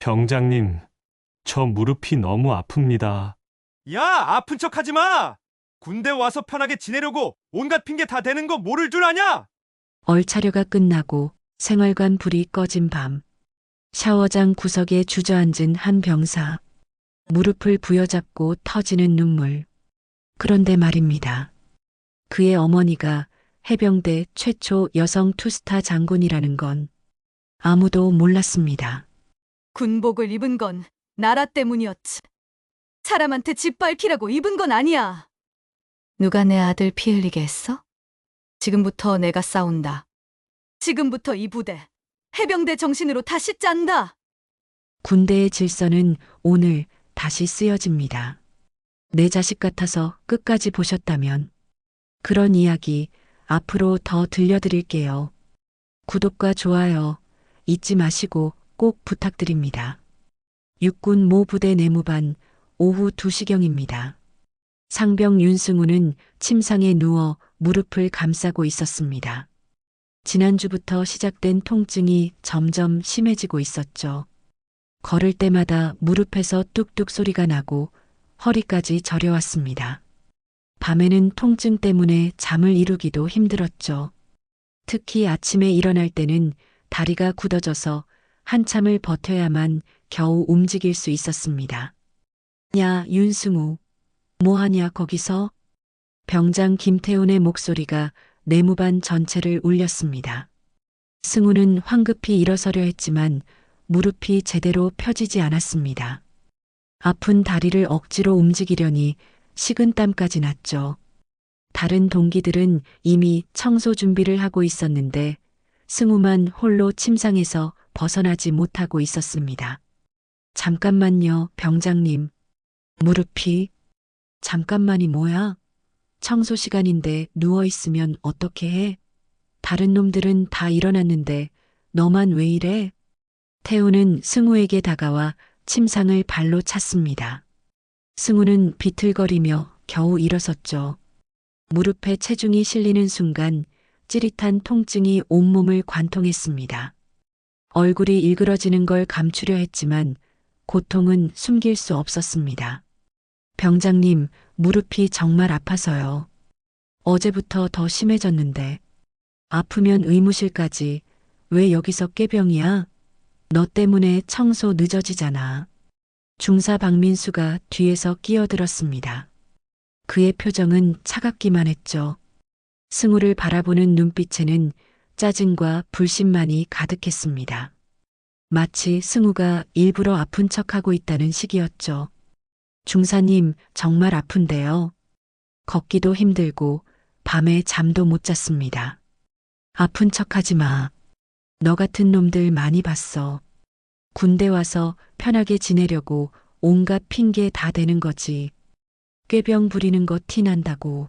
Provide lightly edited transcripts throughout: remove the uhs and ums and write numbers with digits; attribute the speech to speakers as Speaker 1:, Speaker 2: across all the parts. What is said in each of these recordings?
Speaker 1: 병장님, 저 무릎이 너무 아픕니다.
Speaker 2: 야, 아픈 척 하지 마! 군대 와서 편하게 지내려고 온갖 핑계 다 대는 거 모를 줄 아냐?
Speaker 3: 얼차려가 끝나고 생활관 불이 꺼진 밤. 샤워장 구석에 주저앉은 한 병사. 무릎을 부여잡고 터지는 눈물. 그런데 말입니다. 그의 어머니가 해병대 최초 여성 투스타 장군이라는 건 아무도 몰랐습니다.
Speaker 4: 군복을 입은 건 나라 때문이었지. 사람한테 짓밟히라고 입은 건 아니야. 누가 내 아들 피 흘리게 했어? 지금부터 내가 싸운다. 지금부터 이 부대, 해병대 정신으로 다시 짠다.
Speaker 3: 군대의 질서는 오늘 다시 쓰여집니다. 내 자식 같아서 끝까지 보셨다면 그런 이야기 앞으로 더 들려드릴게요. 구독과 좋아요 잊지 마시고 꼭 부탁드립니다. 육군 모 부대 내무반 오후 2시경입니다. 상병 윤승우는 침상에 누워 무릎을 감싸고 있었습니다. 지난주부터 시작된 통증이 점점 심해지고 있었죠. 걸을 때마다 무릎에서 뚝뚝 소리가 나고 허리까지 저려왔습니다. 밤에는 통증 때문에 잠을 이루기도 힘들었죠. 특히 아침에 일어날 때는 다리가 굳어져서 한참을 버텨야만 겨우 움직일 수 있었습니다. 야, 윤승우. 뭐하냐 거기서? 병장 김태훈의 목소리가 내무반 전체를 울렸습니다. 승우는 황급히 일어서려 했지만 무릎이 제대로 펴지지 않았습니다. 아픈 다리를 억지로 움직이려니 식은땀까지 났죠. 다른 동기들은 이미 청소 준비를 하고 있었는데 승우만 홀로 침상에서 벗어나지 못하고 있었습니다. 잠깐만요, 병장님. 무릎이? 잠깐만이 뭐야? 청소 시간인데 누워있으면 어떻게 해? 다른 놈들은 다 일어났는데 너만 왜 이래? 태우는 승우에게 다가와 침상을 발로 찼습니다. 승우는 비틀거리며 겨우 일어섰죠. 무릎에 체중이 실리는 순간 찌릿한 통증이 온몸을 관통했습니다. 얼굴이 일그러지는 걸 감추려 했지만 고통은 숨길 수 없었습니다. 병장님, 무릎이 정말 아파서요. 어제부터 더 심해졌는데. 아프면 의무실까지. 왜 여기서 꾀병이야? 너 때문에 청소 늦어지잖아. 중사 박민수가 뒤에서 끼어들었습니다. 그의 표정은 차갑기만 했죠. 승우를 바라보는 눈빛에는 짜증과 불신만이 가득했습니다. 마치 승우가 일부러 아픈 척하고 있다는 식이었죠. 중사님, 정말 아픈데요. 걷기도 힘들고 밤에 잠도 못 잤습니다. 아픈 척하지 마. 너 같은 놈들 많이 봤어. 군대 와서 편하게 지내려고 온갖 핑계 다 대는 거지. 꾀병 부리는 거 티 난다고.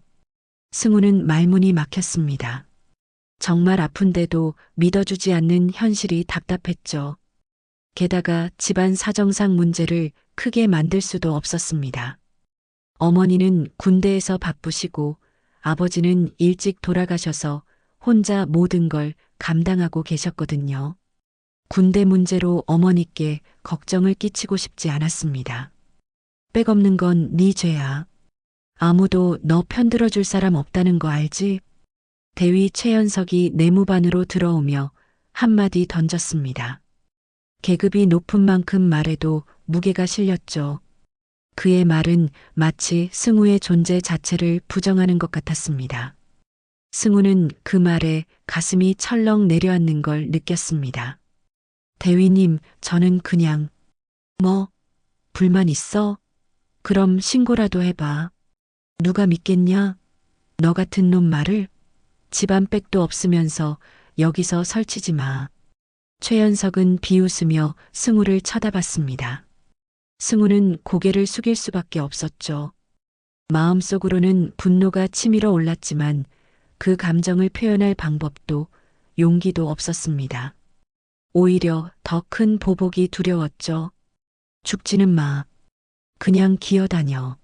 Speaker 3: 승우는 말문이 막혔습니다. 정말 아픈데도 믿어주지 않는 현실이 답답했죠. 게다가 집안 사정상 문제를 크게 만들 수도 없었습니다. 어머니는 군대에서 바쁘시고 아버지는 일찍 돌아가셔서 혼자 모든 걸 감당하고 계셨거든요. 군대 문제로 어머니께 걱정을 끼치고 싶지 않았습니다. 백없는 건 네 죄야. 아무도 너 편들어줄 사람 없다는 거 알지? 대위 최연석이 내무반으로 들어오며 한마디 던졌습니다. 계급이 높은 만큼 말에도 무게가 실렸죠. 그의 말은 마치 승우의 존재 자체를 부정하는 것 같았습니다. 승우는 그 말에 가슴이 철렁 내려앉는 걸 느꼈습니다. 대위님, 저는 그냥... 뭐? 불만 있어? 그럼 신고라도 해봐. 누가 믿겠냐? 너 같은 놈 말을? 집안 백도 없으면서 여기서 설치지 마. 최연석은 비웃으며 승우를 쳐다봤습니다. 승우는 고개를 숙일 수밖에 없었죠. 마음속으로는 분노가 치밀어 올랐지만 그 감정을 표현할 방법도 용기도 없었습니다. 오히려 더 큰 보복이 두려웠죠. 죽지는 마. 그냥 기어다녀.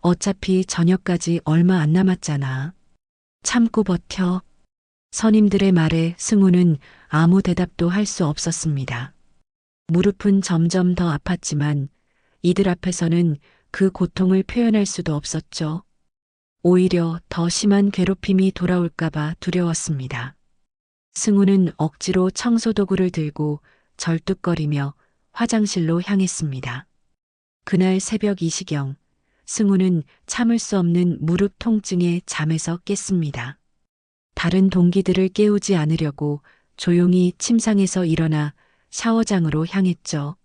Speaker 3: 어차피 저녁까지 얼마 안 남았잖아. 참고 버텨. 선임들의 말에 승우는 아무 대답도 할 수 없었습니다. 무릎은 점점 더 아팠지만 이들 앞에서는 그 고통을 표현할 수도 없었죠. 오히려 더 심한 괴롭힘이 돌아올까봐 두려웠습니다. 승우는 억지로 청소도구를 들고 절뚝거리며 화장실로 향했습니다. 그날 새벽 2시경, 승우는 참을 수 없는 무릎 통증에 잠에서 깼습니다. 다른 동기들을 깨우지 않으려고 조용히 침상에서 일어나 샤워장으로 향했죠.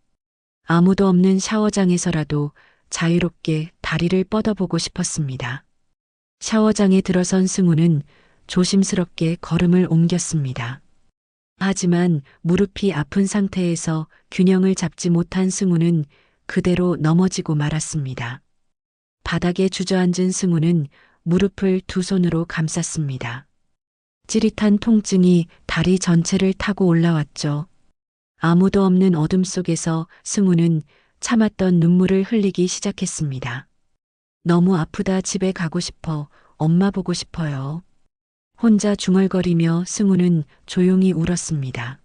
Speaker 3: 아무도 없는 샤워장에서라도 자유롭게 다리를 뻗어보고 싶었습니다. 샤워장에 들어선 승우는 조심스럽게 걸음을 옮겼습니다. 하지만 무릎이 아픈 상태에서 균형을 잡지 못한 승우는 그대로 넘어지고 말았습니다. 바닥에 주저앉은 승우는 무릎을 두 손으로 감쌌습니다. 찌릿한 통증이 다리 전체를 타고 올라왔죠. 아무도 없는 어둠 속에서 승우는 참았던 눈물을 흘리기 시작했습니다. 너무 아프다, 집에 가고 싶어, 엄마 보고 싶어요. 혼자 중얼거리며 승우는 조용히 울었습니다.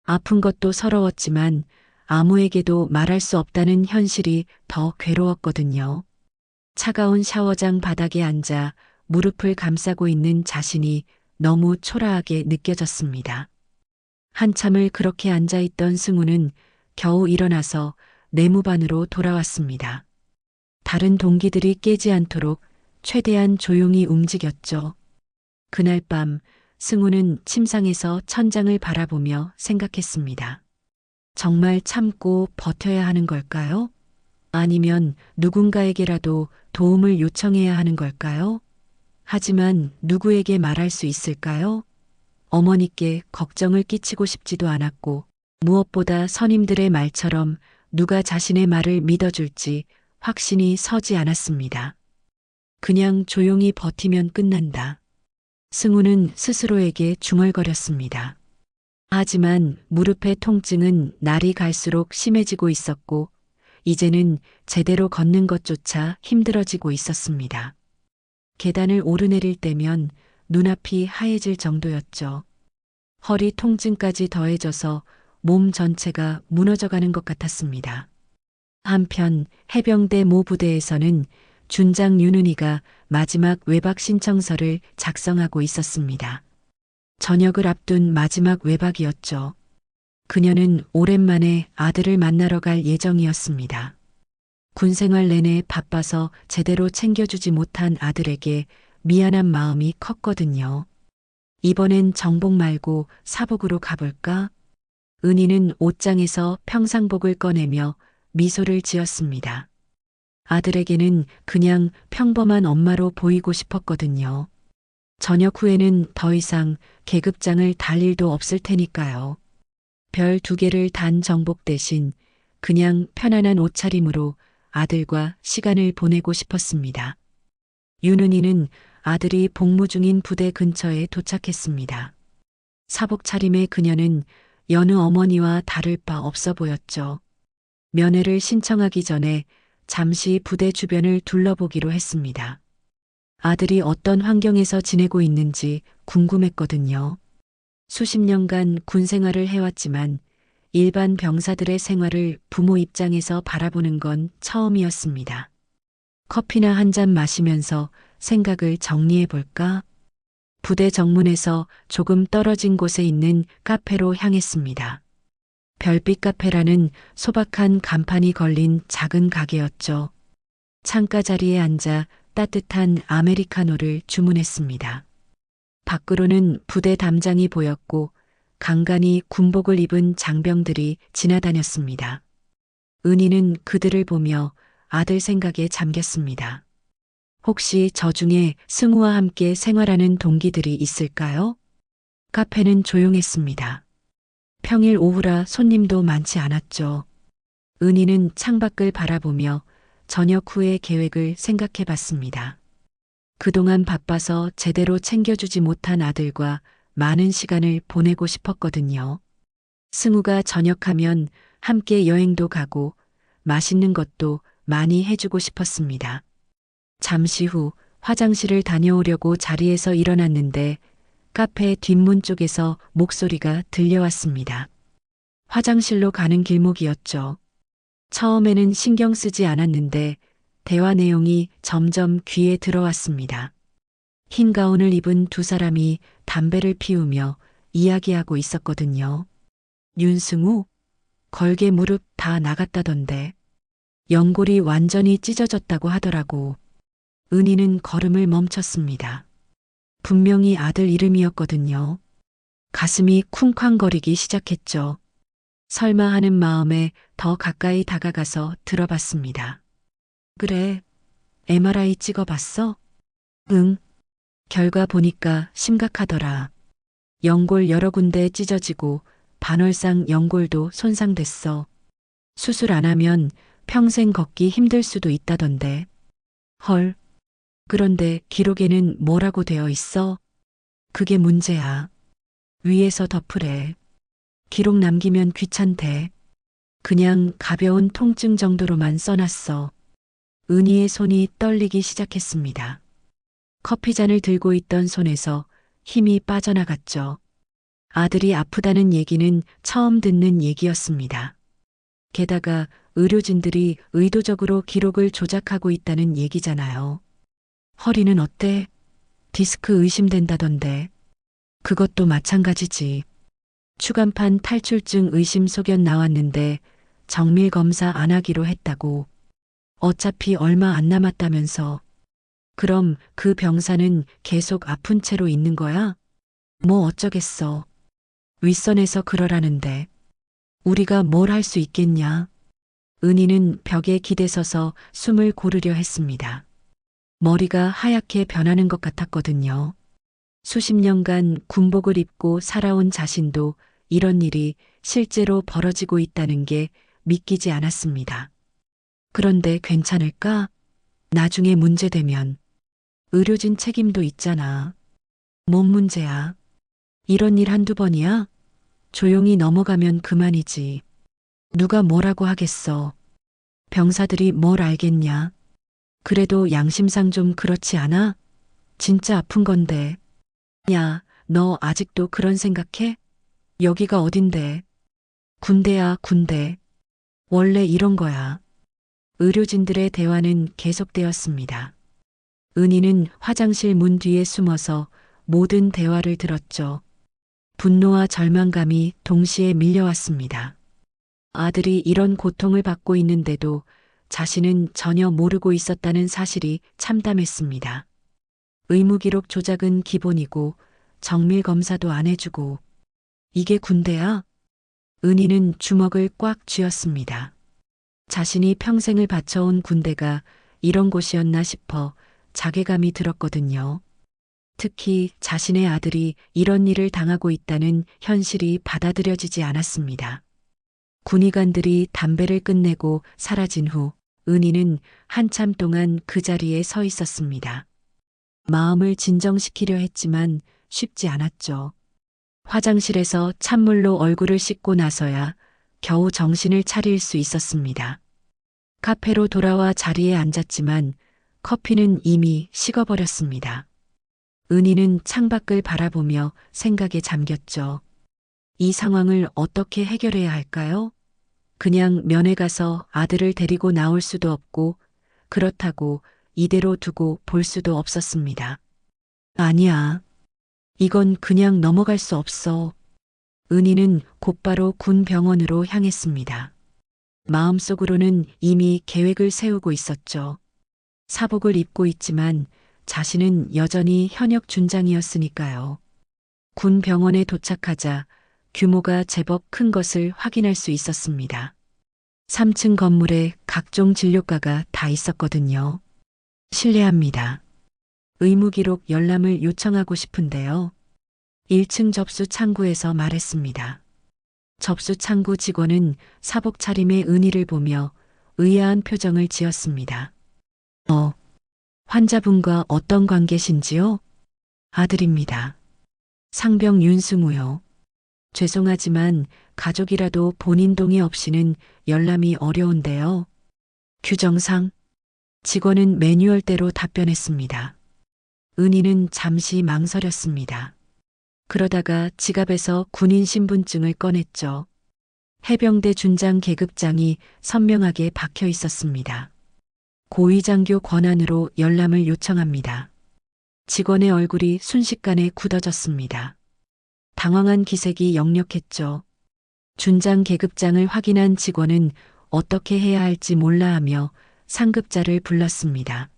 Speaker 3: 아픈 것도 서러웠지만 아무에게도 말할 수 없다는 현실이 더 괴로웠거든요. 차가운 샤워장 바닥에 앉아 무릎을 감싸고 있는 자신이 너무 초라하게 느껴졌습니다. 한참을 그렇게 앉아있던 승우는 겨우 일어나서 내무반으로 돌아왔습니다. 다른 동기들이 깨지 않도록 최대한 조용히 움직였죠. 그날 밤 승우는 침상에서 천장을 바라보며 생각했습니다. 정말 참고 버텨야 하는 걸까요? 아니면 누군가에게라도 도움을 요청해야 하는 걸까요? 하지만 누구에게 말할 수 있을까요? 어머니께 걱정을 끼치고 싶지도 않았고 무엇보다 선임들의 말처럼 누가 자신의 말을 믿어줄지 확신이 서지 않았습니다. 그냥 조용히 버티면 끝난다. 승우는 스스로에게 중얼거렸습니다. 하지만 무릎의 통증은 날이 갈수록 심해지고 있었고 이제는 제대로 걷는 것조차 힘들어지고 있었습니다. 계단을 오르내릴 때면 눈앞이 하얘질 정도였죠. 허리 통증까지 더해져서 몸 전체가 무너져가는 것 같았습니다. 한편 해병대 모 부대에서는 준장 윤은이가 마지막 외박 신청서를 작성하고 있었습니다. 저녁을 앞둔 마지막 외박이었죠. 그녀는 오랜만에 아들을 만나러 갈 예정이었습니다. 군 생활 내내 바빠서 제대로 챙겨주지 못한 아들에게 미안한 마음이 컸거든요. 이번엔 정복 말고 사복으로 가볼까? 은희는 옷장에서 평상복을 꺼내며 미소를 지었습니다. 아들에게는 그냥 평범한 엄마로 보이고 싶었거든요. 저녁 후에는 더 이상 계급장을 달 일도 없을 테니까요. 별 2개를 단 정복 대신 그냥 편안한 옷차림으로 아들과 시간을 보내고 싶었습니다. 윤은이는 아들이 복무 중인 부대 근처에 도착했습니다. 사복 차림의 그녀는 여느 어머니와 다를 바 없어 보였죠. 면회를 신청하기 전에 잠시 부대 주변을 둘러보기로 했습니다. 아들이 어떤 환경에서 지내고 있는지 궁금했거든요. 수십 년간 군 생활을 해왔지만 일반 병사들의 생활을 부모 입장에서 바라보는 건 처음이었습니다. 커피나 한 잔 마시면서 생각을 정리해 볼까? 부대 정문에서 조금 떨어진 곳에 있는 카페로 향했습니다. 별빛 카페라는 소박한 간판이 걸린 작은 가게였죠. 창가 자리에 앉아 따뜻한 아메리카노를 주문했습니다. 밖으로는 부대 담장이 보였고 간간히 군복을 입은 장병들이 지나다녔습니다. 은희는 그들을 보며 아들 생각에 잠겼습니다. 혹시 저 중에 승우와 함께 생활하는 동기들이 있을까요? 카페는 조용했습니다. 평일 오후라 손님도 많지 않았죠. 은희는 창밖을 바라보며 저녁 후의 계획을 생각해 봤습니다. 그동안 바빠서 제대로 챙겨주지 못한 아들과 많은 시간을 보내고 싶었거든요. 승우가 전역하면 함께 여행도 가고 맛있는 것도 많이 해주고 싶었습니다. 잠시 후 화장실을 다녀오려고 자리에서 일어났는데 카페 뒷문 쪽에서 목소리가 들려왔습니다. 화장실로 가는 길목이었죠. 처음에는 신경 쓰지 않았는데 대화 내용이 점점 귀에 들어왔습니다. 흰 가운을 입은 두 사람이 담배를 피우며 이야기하고 있었거든요. 윤승우, 걸개 무릎 다 나갔다던데. 연골이 완전히 찢어졌다고 하더라고. 은희는 걸음을 멈췄습니다. 분명히 아들 이름이었거든요. 가슴이 쿵쾅거리기 시작했죠. 설마 하는 마음에 더 가까이 다가가서 들어봤습니다. 그래, MRI 찍어봤어? 응. 결과 보니까 심각하더라. 연골 여러 군데 찢어지고 반월상 연골도 손상됐어. 수술 안 하면 평생 걷기 힘들 수도 있다던데. 헐. 그런데 기록에는 뭐라고 되어 있어? 그게 문제야. 위에서 덮으래. 기록 남기면 귀찮대. 그냥 가벼운 통증 정도로만 써놨어. 은희의 손이 떨리기 시작했습니다. 커피잔을 들고 있던 손에서 힘이 빠져나갔죠. 아들이 아프다는 얘기는 처음 듣는 얘기였습니다. 게다가 의료진들이 의도적으로 기록을 조작하고 있다는 얘기잖아요. 허리는 어때? 디스크 의심된다던데. 그것도 마찬가지지. 추간판 탈출증 의심 소견 나왔는데 정밀 검사 안 하기로 했다고. 어차피 얼마 안 남았다면서. 그럼 그 병사는 계속 아픈 채로 있는 거야? 뭐 어쩌겠어. 윗선에서 그러라는데. 우리가 뭘 할 수 있겠냐? 은희는 벽에 기대서서 숨을 고르려 했습니다. 머리가 하얗게 변하는 것 같았거든요. 수십 년간 군복을 입고 살아온 자신도 이런 일이 실제로 벌어지고 있다는 게 믿기지 않았습니다. 그런데 괜찮을까? 나중에 문제되면. 의료진 책임도 있잖아. 뭔 문제야? 이런 일 한두 번이야? 조용히 넘어가면 그만이지. 누가 뭐라고 하겠어. 병사들이 뭘 알겠냐. 그래도 양심상 좀 그렇지 않아? 진짜 아픈 건데. 야, 너 아직도 그런 생각해? 여기가 어딘데? 군대야, 군대. 원래 이런 거야. 의료진들의 대화는 계속되었습니다. 은희는 화장실 문 뒤에 숨어서 모든 대화를 들었죠. 분노와 절망감이 동시에 밀려왔습니다. 아들이 이런 고통을 받고 있는데도 자신은 전혀 모르고 있었다는 사실이 참담했습니다. 의무기록 조작은 기본이고 정밀 검사도 안 해주고. 이게 군대야? 은희는 주먹을 꽉 쥐었습니다. 자신이 평생을 바쳐온 군대가 이런 곳이었나 싶어 자괴감이 들었거든요. 특히 자신의 아들이 이런 일을 당하고 있다는 현실이 받아들여지지 않았습니다. 군의관들이 담배를 끝내고 사라진 후 은희는 한참 동안 그 자리에 서 있었습니다. 마음을 진정시키려 했지만 쉽지 않았죠. 화장실에서 찬물로 얼굴을 씻고 나서야 겨우 정신을 차릴 수 있었습니다. 카페로 돌아와 자리에 앉았지만 커피는 이미 식어버렸습니다. 은희는 창밖을 바라보며 생각에 잠겼죠. 이 상황을 어떻게 해결해야 할까요? 그냥 면회 가서 아들을 데리고 나올 수도 없고 그렇다고 이대로 두고 볼 수도 없었습니다. 아니야. 이건 그냥 넘어갈 수 없어. 은희는 곧바로 군 병원으로 향했습니다. 마음속으로는 이미 계획을 세우고 있었죠. 사복을 입고 있지만 자신은 여전히 현역 준장이었으니까요. 군 병원에 도착하자 규모가 제법 큰 것을 확인할 수 있었습니다. 3층 건물에 각종 진료과가 다 있었거든요. 실례합니다. 의무기록 열람을 요청하고 싶은데요. 1층 접수 창구에서 말했습니다. 접수 창구 직원은 사복 차림의 은희를 보며 의아한 표정을 지었습니다. 환자분과 어떤 관계신지요? 아들입니다. 상병 윤승우요. 죄송하지만 가족이라도 본인 동의 없이는 열람이 어려운데요. 규정상 직원은 매뉴얼대로 답변했습니다. 은희는 잠시 망설였습니다. 그러다가 지갑에서 군인 신분증을 꺼냈죠. 해병대 준장 계급장이 선명하게 박혀 있었습니다. 고위장교 권한으로 열람을 요청합니다. 직원의 얼굴이 순식간에 굳어졌습니다. 당황한 기색이 역력했죠. 준장 계급장을 확인한 직원은 어떻게 해야 할지 몰라하며 상급자를 불렀습니다.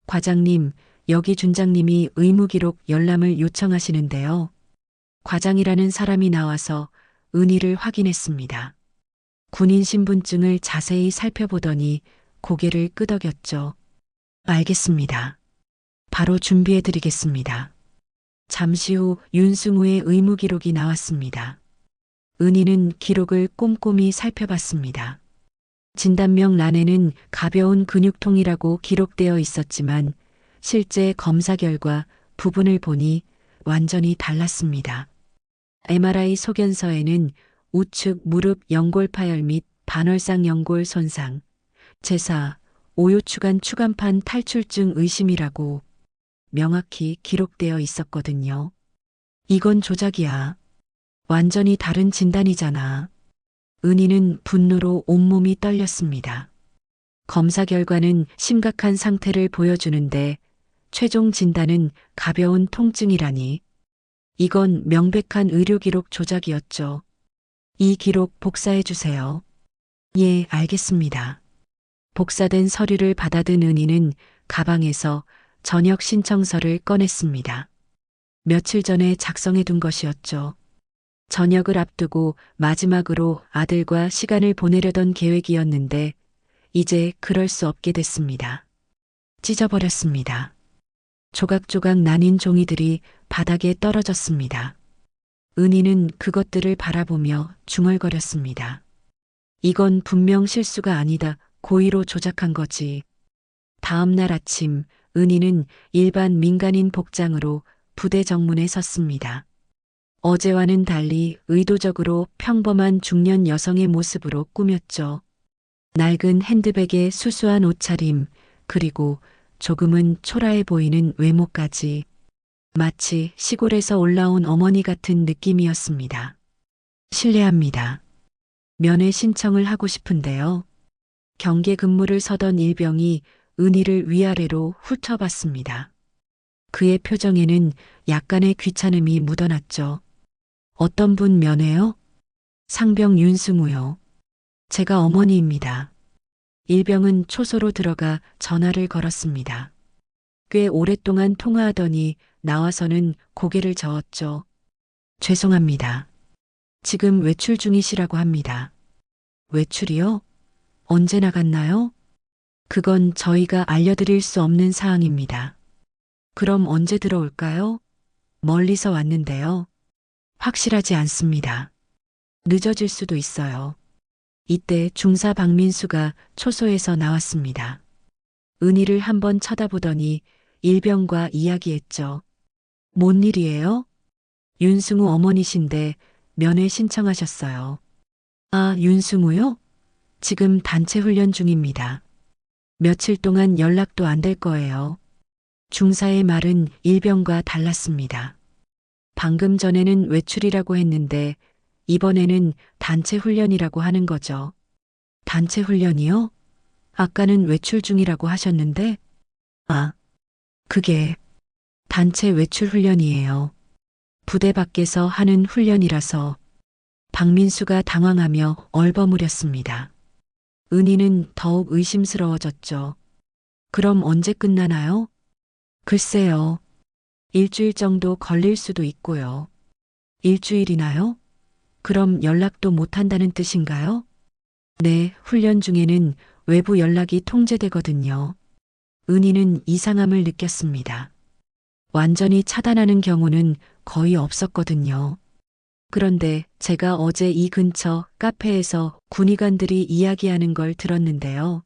Speaker 3: 과장님, 여기 준장님이 의무기록 열람을 요청하시는데요. 과장이라는 사람이 나와서 은희를 확인했습니다. 군인 신분증을 자세히 살펴보더니 고개를 끄덕였죠. 알겠습니다. 바로 준비해드리겠습니다. 잠시 후 윤승우의 의무기록이 나왔습니다. 은희는 기록을 꼼꼼히 살펴봤습니다. 진단명 란에는 가벼운 근육통이라고 기록되어 있었지만 실제 검사 결과 부분을 보니 완전히 달랐습니다. MRI 소견서에는 우측 무릎 연골 파열 및 반월상 연골 손상, 제사, 오요추간 추간판 탈출증 의심이라고 명확히 기록되어 있었거든요. 이건 조작이야. 완전히 다른 진단이잖아. 은희는 분노로 온몸이 떨렸습니다. 검사 결과는 심각한 상태를 보여주는데 최종 진단은 가벼운 통증이라니. 이건 명백한 의료기록 조작이었죠. 이 기록 복사해 주세요. 예, 알겠습니다. 복사된 서류를 받아든 은희는 가방에서 전역 신청서를 꺼냈습니다. 며칠 전에 작성해 둔 것이었죠. 전역을 앞두고 마지막으로 아들과 시간을 보내려던 계획이었는데 이제 그럴 수 없게 됐습니다. 찢어버렸습니다. 조각조각 나뉜 종이들이 바닥에 떨어졌습니다. 은희는 그것들을 바라보며 중얼거렸습니다. 이건 분명 실수가 아니다. 고의로 조작한 거지. 다음 날 아침 은희는 일반 민간인 복장으로 부대 정문에 섰습니다. 어제와는 달리 의도적으로 평범한 중년 여성의 모습으로 꾸몄죠. 낡은 핸드백에 수수한 옷차림, 그리고 조금은 초라해 보이는 외모까지 마치 시골에서 올라온 어머니 같은 느낌이었습니다. 실례합니다. 면회 신청을 하고 싶은데요. 경계 근무를 서던 일병이 은희를 위아래로 훑어봤습니다. 그의 표정에는 약간의 귀찮음이 묻어났죠. 어떤 분 면회요? 상병 윤승우요. 제가 어머니입니다. 일병은 초소로 들어가 전화를 걸었습니다. 꽤 오랫동안 통화하더니 나와서는 고개를 저었죠. 죄송합니다. 지금 외출 중이시라고 합니다. 외출이요? 언제 나갔나요? 그건 저희가 알려드릴 수 없는 사항입니다. 그럼 언제 들어올까요? 멀리서 왔는데요. 확실하지 않습니다. 늦어질 수도 있어요. 이때 중사 박민수가 초소에서 나왔습니다. 은희를 한번 쳐다보더니 일병과 이야기했죠. 뭔 일이에요? 윤승우 어머니신데 면회 신청하셨어요. 아, 윤승우요? 지금 단체 훈련 중입니다. 며칠 동안 연락도 안 될 거예요. 중사의 말은 일병과 달랐습니다. 방금 전에는 외출이라고 했는데 이번에는 단체 훈련이라고 하는 거죠. 단체 훈련이요? 아까는 외출 중이라고 하셨는데? 아, 그게 단체 외출 훈련이에요. 부대 밖에서 하는 훈련이라서. 박민수가 당황하며 얼버무렸습니다. 은희는 더욱 의심스러워졌죠. 그럼 언제 끝나나요? 글쎄요. 일주일 정도 걸릴 수도 있고요. 일주일이나요? 그럼 연락도 못 한다는 뜻인가요? 네, 훈련 중에는 외부 연락이 통제되거든요. 은희는 이상함을 느꼈습니다. 완전히 차단하는 경우는 거의 없었거든요. 그런데 제가 어제 이 근처 카페에서 군의관들이 이야기하는 걸 들었는데요.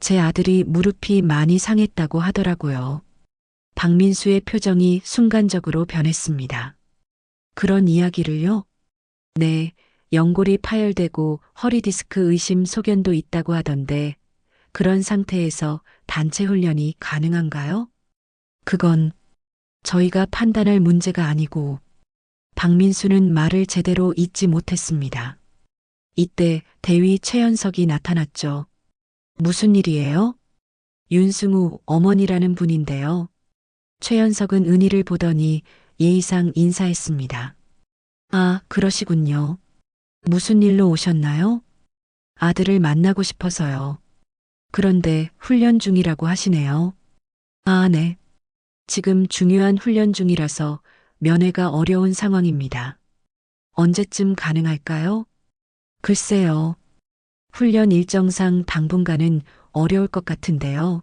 Speaker 3: 제 아들이 무릎이 많이 상했다고 하더라고요. 박민수의 표정이 순간적으로 변했습니다. 그런 이야기를요? 네, 연골이 파열되고 허리 디스크 의심 소견도 있다고 하던데 그런 상태에서 단체 훈련이 가능한가요? 그건 저희가 판단할 문제가 아니고. 박민수는 말을 제대로 잇지 못했습니다. 이때 대위 최연석이 나타났죠. 무슨 일이에요? 윤승우 어머니라는 분인데요. 최연석은 은희를 보더니 예의상 인사했습니다. 아, 그러시군요. 무슨 일로 오셨나요? 아들을 만나고 싶어서요. 그런데 훈련 중이라고 하시네요. 아, 네. 지금 중요한 훈련 중이라서 면회가 어려운 상황입니다. 언제쯤 가능할까요? 글쎄요. 훈련 일정상 당분간은 어려울 것 같은데요.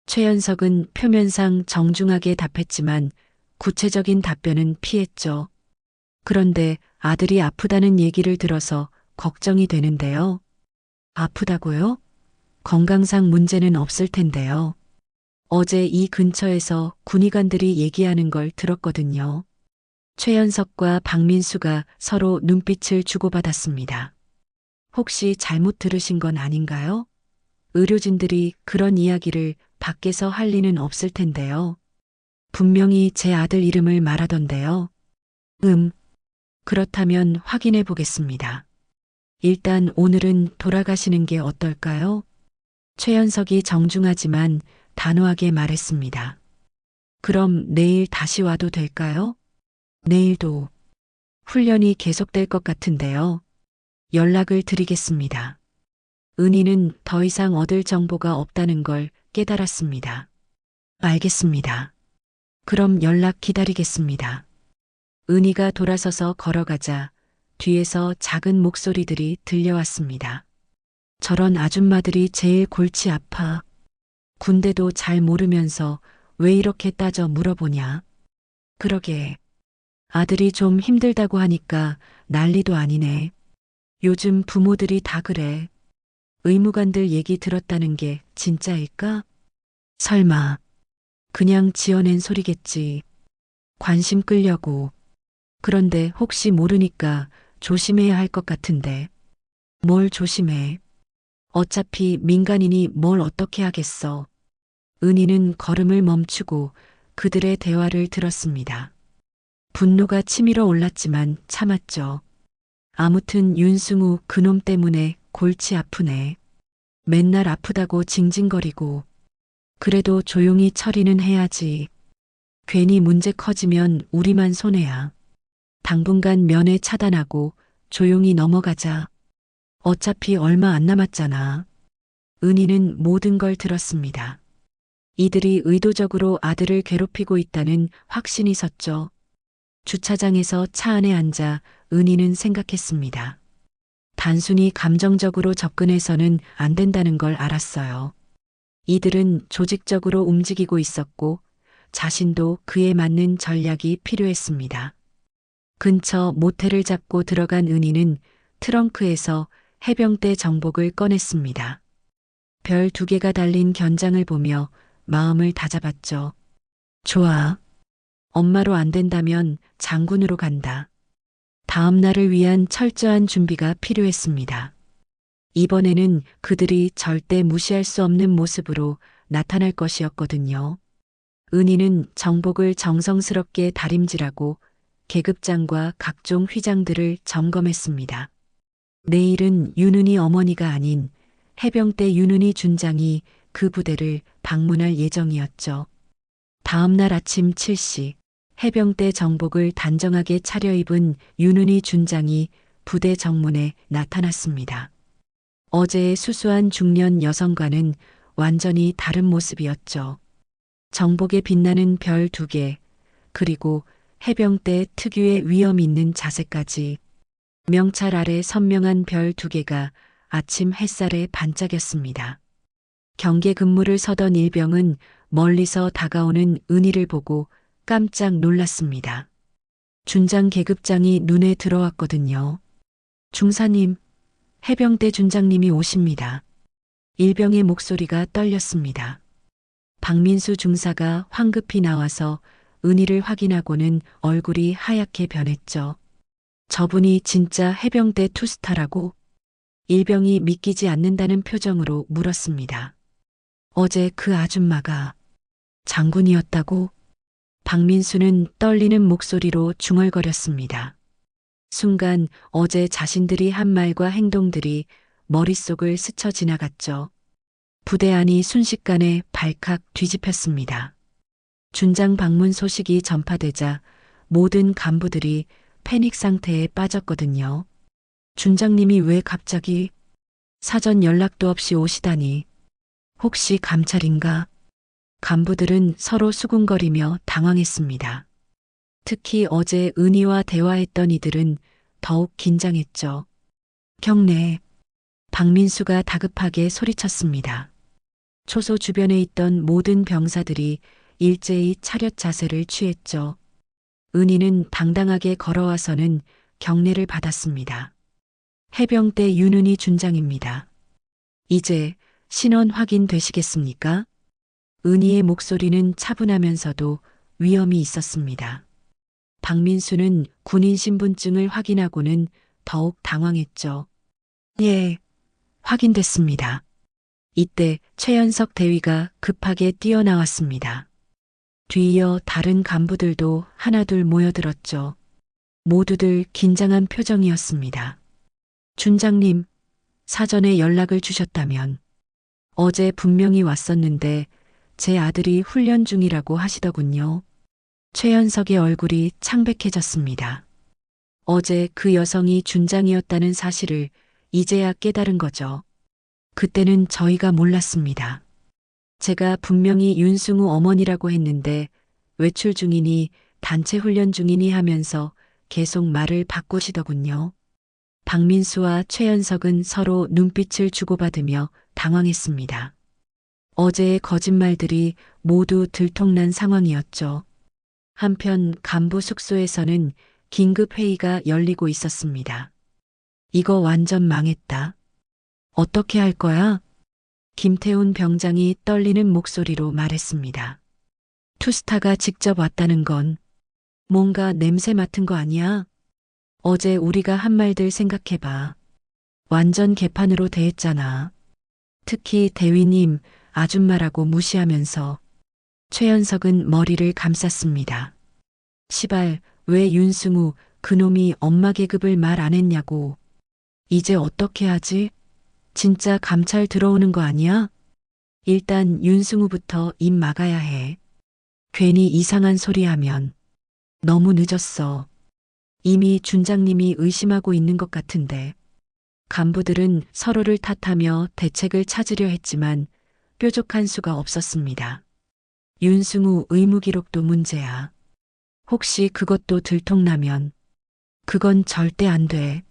Speaker 3: 최연석은 표면상 정중하게 답했지만 구체적인 답변은 피했죠. 그런데 아들이 아프다는 얘기를 들어서 걱정이 되는데요. 아프다고요? 건강상 문제는 없을 텐데요. 어제 이 근처에서 군의관들이 얘기하는 걸 들었거든요. 최연석과 박민수가 서로 눈빛을 주고받았습니다. 혹시 잘못 들으신 건 아닌가요? 의료진들이 그런 이야기를 밖에서 할 리는 없을 텐데요. 분명히 제 아들 이름을 말하던데요. 그렇다면 확인해 보겠습니다. 일단 오늘은 돌아가시는 게 어떨까요? 최연석이 정중하지만 단호하게 말했습니다. 그럼 내일 다시 와도 될까요? 내일도 훈련이 계속될 것 같은데요. 연락을 드리겠습니다. 은희는 더 이상 얻을 정보가 없다는 걸 깨달았습니다. 알겠습니다. 그럼 연락 기다리겠습니다. 은희가 돌아서서 걸어가자 뒤에서 작은 목소리들이 들려왔습니다. 저런 아줌마들이 제일 골치 아파. 군대도 잘 모르면서 왜 이렇게 따져 물어보냐. 그러게. 아들이 좀 힘들다고 하니까 난리도 아니네. 요즘 부모들이 다 그래. 의무관들 얘기 들었다는 게 진짜일까? 설마. 그냥 지어낸 소리겠지. 관심 끌려고. 그런데 혹시 모르니까 조심해야 할 것 같은데. 뭘 조심해. 어차피 민간인이 뭘 어떻게 하겠어. 은희는 걸음을 멈추고 그들의 대화를 들었습니다. 분노가 치밀어 올랐지만 참았죠. 아무튼 윤승우 그놈 때문에 골치 아프네. 맨날 아프다고 징징거리고. 그래도 조용히 처리는 해야지. 괜히 문제 커지면 우리만 손해야. 당분간 면회 차단하고 조용히 넘어가자. 어차피 얼마 안 남았잖아. 은희는 모든 걸 들었습니다. 이들이 의도적으로 아들을 괴롭히고 있다는 확신이 섰죠. 주차장에서 차 안에 앉아 은희는 생각했습니다. 단순히 감정적으로 접근해서는 안 된다는 걸 알았어요. 이들은 조직적으로 움직이고 있었고 자신도 그에 맞는 전략이 필요했습니다. 근처 모텔을 잡고 들어간 은희는 트렁크에서 해병대 정복을 꺼냈습니다. 별 2개가 달린 견장을 보며 마음을 다잡았죠. 좋아. 엄마로 안 된다면 장군으로 간다. 다음 날을 위한 철저한 준비가 필요했습니다. 이번에는 그들이 절대 무시할 수 없는 모습으로 나타날 것이었거든요. 은희는 정복을 정성스럽게 다림질하고 계급장과 각종 휘장들을 점검했습니다. 내일은 윤은희 어머니가 아닌 해병대 윤은희 준장이 그 부대를 방문할 예정이었죠. 다음 날 아침 7시 해병대 정복을 단정하게 차려입은 윤은희 준장이 부대 정문에 나타났습니다. 어제의 수수한 중년 여성과는 완전히 다른 모습이었죠. 정복에 빛나는 별 2개, 그리고 해병대 특유의 위험 있는 자세까지. 명찰 아래 선명한 별 2개가 아침 햇살에 반짝였습니다. 경계 근무를 서던 일병은 멀리서 다가오는 은희를 보고 깜짝 놀랐습니다. 준장 계급장이 눈에 들어왔거든요. 중사님, 해병대 준장님이 오십니다. 일병의 목소리가 떨렸습니다. 박민수 중사가 황급히 나와서 은희를 확인하고는 얼굴이 하얗게 변했죠. 저분이 진짜 해병대 투스타라고? 일병이 믿기지 않는다는 표정으로 물었습니다. 어제 그 아줌마가 장군이었다고? 박민수는 떨리는 목소리로 중얼거렸습니다. 순간 어제 자신들이 한 말과 행동들이 머릿속을 스쳐 지나갔죠. 부대 안이 순식간에 발칵 뒤집혔습니다. 준장 방문 소식이 전파되자 모든 간부들이 패닉 상태에 빠졌거든요. 준장님이 왜 갑자기 사전 연락도 없이 오시다니. 혹시 감찰인가? 간부들은 서로 수군거리며 당황했습니다. 특히 어제 은희와 대화했던 이들은 더욱 긴장했죠. 경례. 박민수가 다급하게 소리쳤습니다. 초소 주변에 있던 모든 병사들이 일제히 차렷 자세를 취했죠. 은희는 당당하게 걸어와서는 경례를 받았습니다. 해병대 윤은희 준장입니다. 이제 신원 확인되시겠습니까? 은희의 목소리는 차분하면서도 위험이 있었습니다. 박민수는 군인 신분증을 확인하고는 더욱 당황했죠. 예, 확인됐습니다. 이때 최연석 대위가 급하게 뛰어나왔습니다. 뒤이어 다른 간부들도 하나둘 모여들었죠. 모두들 긴장한 표정이었습니다. 준장님, 사전에 연락을 주셨다면 어제 분명히 왔었는데 제 아들이 훈련 중이라고 하시더군요. 최연석의 얼굴이 창백해졌습니다. 어제 그 여성이 준장이었다는 사실을 이제야 깨달은 거죠. 그때는 저희가 몰랐습니다. 제가 분명히 윤승우 어머니라고 했는데 외출 중이니 단체 훈련 중이니 하면서 계속 말을 바꾸시더군요. 박민수와 최연석은 서로 눈빛을 주고받으며 당황했습니다. 어제의 거짓말들이 모두 들통난 상황이었죠. 한편 간부 숙소에서는 긴급 회의가 열리고 있었습니다. 이거 완전 망했다. 어떻게 할 거야? 김태훈 병장이 떨리는 목소리로 말했습니다. 투스타가 직접 왔다는 건 뭔가 냄새 맡은 거 아니야? 어제 우리가 한 말들 생각해봐. 완전 개판으로 대했잖아. 특히 대위님, 아줌마라고 무시하면서. 최연석은 머리를 감쌌습니다. 시발, 왜 윤승우, 그놈이 엄마 계급을 말 안 했냐고. 이제 어떻게 하지? 진짜 감찰 들어오는 거 아니야? 일단 윤승우부터 입 막아야 해. 괜히 이상한 소리 하면 너무 늦었어. 이미 준장님이 의심하고 있는 것 같은데. 간부들은 서로를 탓하며 대책을 찾으려 했지만 뾰족한 수가 없었습니다. 윤승우 의무 기록도 문제야. 혹시 그것도 들통나면 그건 절대 안 돼.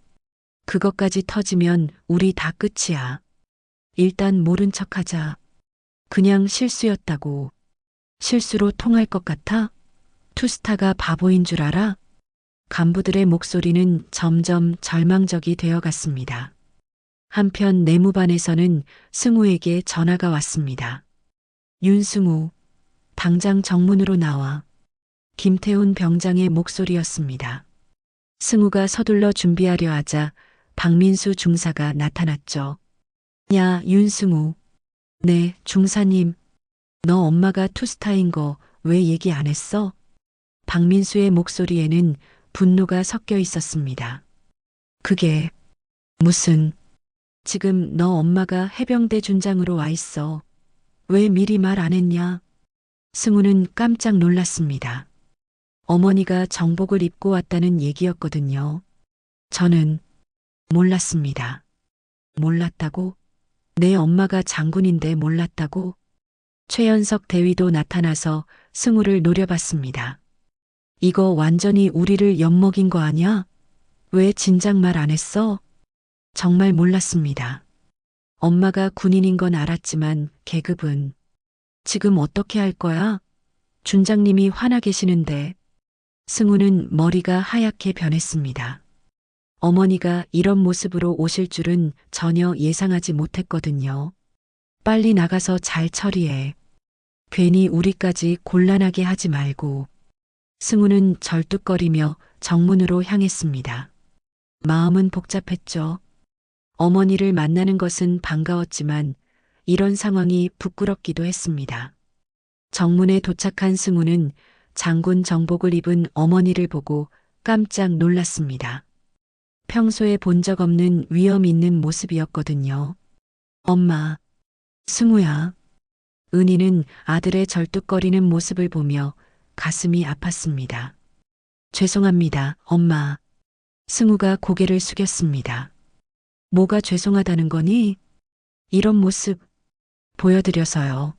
Speaker 3: 그것까지 터지면 우리 다 끝이야. 일단 모른 척하자. 그냥 실수였다고. 실수로 통할 것 같아? 투스타가 바보인 줄 알아? 간부들의 목소리는 점점 절망적이 되어갔습니다. 한편 내무반에서는 승우에게 전화가 왔습니다. 윤승우, 당장 정문으로 나와. 김태훈 병장의 목소리였습니다. 승우가 서둘러 준비하려 하자 박민수 중사가 나타났죠. 야, 윤승우. 네, 중사님. 너 엄마가 투스타인 거 왜 얘기 안 했어? 박민수의 목소리에는 분노가 섞여 있었습니다. 그게 무슨... 지금 너 엄마가 해병대 준장으로 와 있어. 왜 미리 말 안 했냐? 승우는 깜짝 놀랐습니다. 어머니가 정복을 입고 왔다는 얘기였거든요. 저는 몰랐습니다. 몰랐다고? 내 엄마가 장군인데 몰랐다고? 최연석 대위도 나타나서 승우를 노려봤습니다. 이거 완전히 우리를 엿먹인 거 아냐? 왜 진작 말 안 했어? 정말 몰랐습니다. 엄마가 군인인 건 알았지만 계급은... 지금 어떻게 할 거야? 준장님이 화나 계시는데. 승우는 머리가 하얗게 변했습니다. 어머니가 이런 모습으로 오실 줄은 전혀 예상하지 못했거든요. 빨리 나가서 잘 처리해. 괜히 우리까지 곤란하게 하지 말고. 승우는 절뚝거리며 정문으로 향했습니다. 마음은 복잡했죠. 어머니를 만나는 것은 반가웠지만 이런 상황이 부끄럽기도 했습니다. 정문에 도착한 승우는 장군 정복을 입은 어머니를 보고 깜짝 놀랐습니다. 평소에 본 적 없는 위험 있는 모습이었거든요. 엄마, 승우야. 은희는 아들의 절뚝거리는 모습을 보며 가슴이 아팠습니다. 죄송합니다, 엄마. 승우가 고개를 숙였습니다. 뭐가 죄송하다는 거니? 이런 모습 보여드려서요.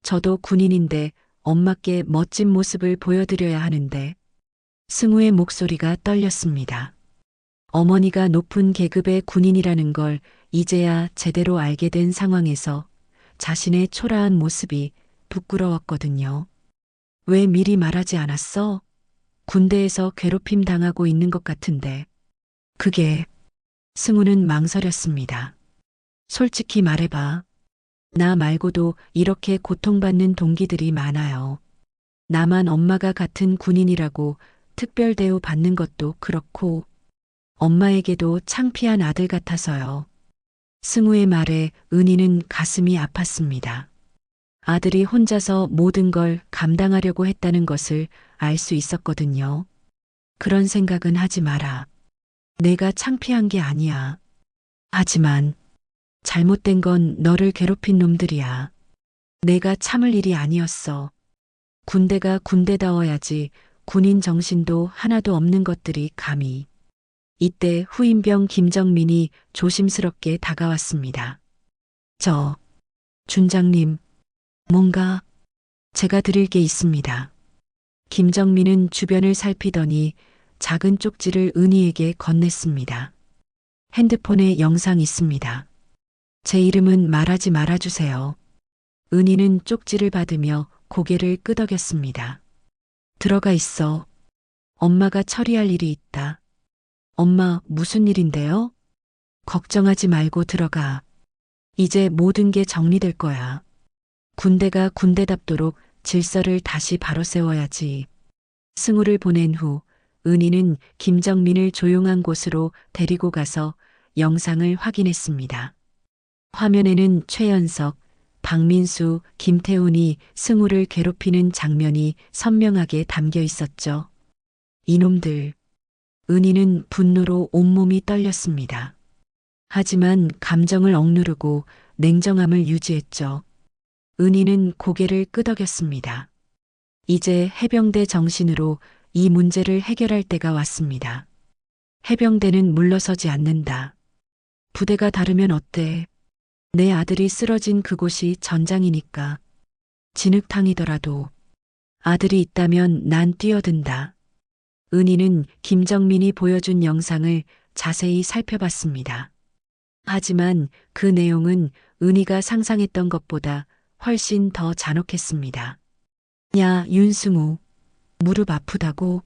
Speaker 3: 저도 군인인데 엄마께 멋진 모습을 보여드려야 하는데. 승우의 목소리가 떨렸습니다. 어머니가 높은 계급의 군인이라는 걸 이제야 제대로 알게 된 상황에서 자신의 초라한 모습이 부끄러웠거든요. 왜 미리 말하지 않았어? 군대에서 괴롭힘 당하고 있는 것 같은데. 그게, 승우는 망설였습니다. 솔직히 말해봐. 나 말고도 이렇게 고통받는 동기들이 많아요. 나만 엄마가 같은 군인이라고 특별 대우 받는 것도 그렇고, 엄마에게도 창피한 아들 같아서요. 승우의 말에 은희는 가슴이 아팠습니다. 아들이 혼자서 모든 걸 감당하려고 했다는 것을 알 수 있었거든요. 그런 생각은 하지 마라. 내가 창피한 게 아니야. 하지만 잘못된 건 너를 괴롭힌 놈들이야. 내가 참을 일이 아니었어. 군대가 군대다워야지 군인 정신도 하나도 없는 것들이 감히. 이때 후임병 김정민이 조심스럽게 다가왔습니다. 준장님, 뭔가 제가 드릴 게 있습니다. 김정민은 주변을 살피더니 작은 쪽지를 은희에게 건넸습니다. 핸드폰에 영상 있습니다. 제 이름은 말하지 말아주세요. 은희는 쪽지를 받으며 고개를 끄덕였습니다. 들어가 있어. 엄마가 처리할 일이 있다. 엄마, 무슨 일인데요? 걱정하지 말고 들어가. 이제 모든 게 정리될 거야. 군대가 군대답도록 질서를 다시 바로 세워야지. 승우를 보낸 후 은희는 김정민을 조용한 곳으로 데리고 가서 영상을 확인했습니다. 화면에는 최연석, 박민수, 김태훈이 승우를 괴롭히는 장면이 선명하게 담겨 있었죠. 이놈들. 은희는 분노로 온몸이 떨렸습니다. 하지만 감정을 억누르고 냉정함을 유지했죠. 은희는 고개를 끄덕였습니다. 이제 해병대 정신으로 이 문제를 해결할 때가 왔습니다. 해병대는 물러서지 않는다. 부대가 다르면 어때? 내 아들이 쓰러진 그곳이 전장이니까. 진흙탕이더라도 아들이 있다면 난 뛰어든다. 은희는 김정민이 보여준 영상을 자세히 살펴봤습니다. 하지만 그 내용은 은희가 상상했던 것보다 훨씬 더 잔혹했습니다. 야, 윤승우. 무릎 아프다고?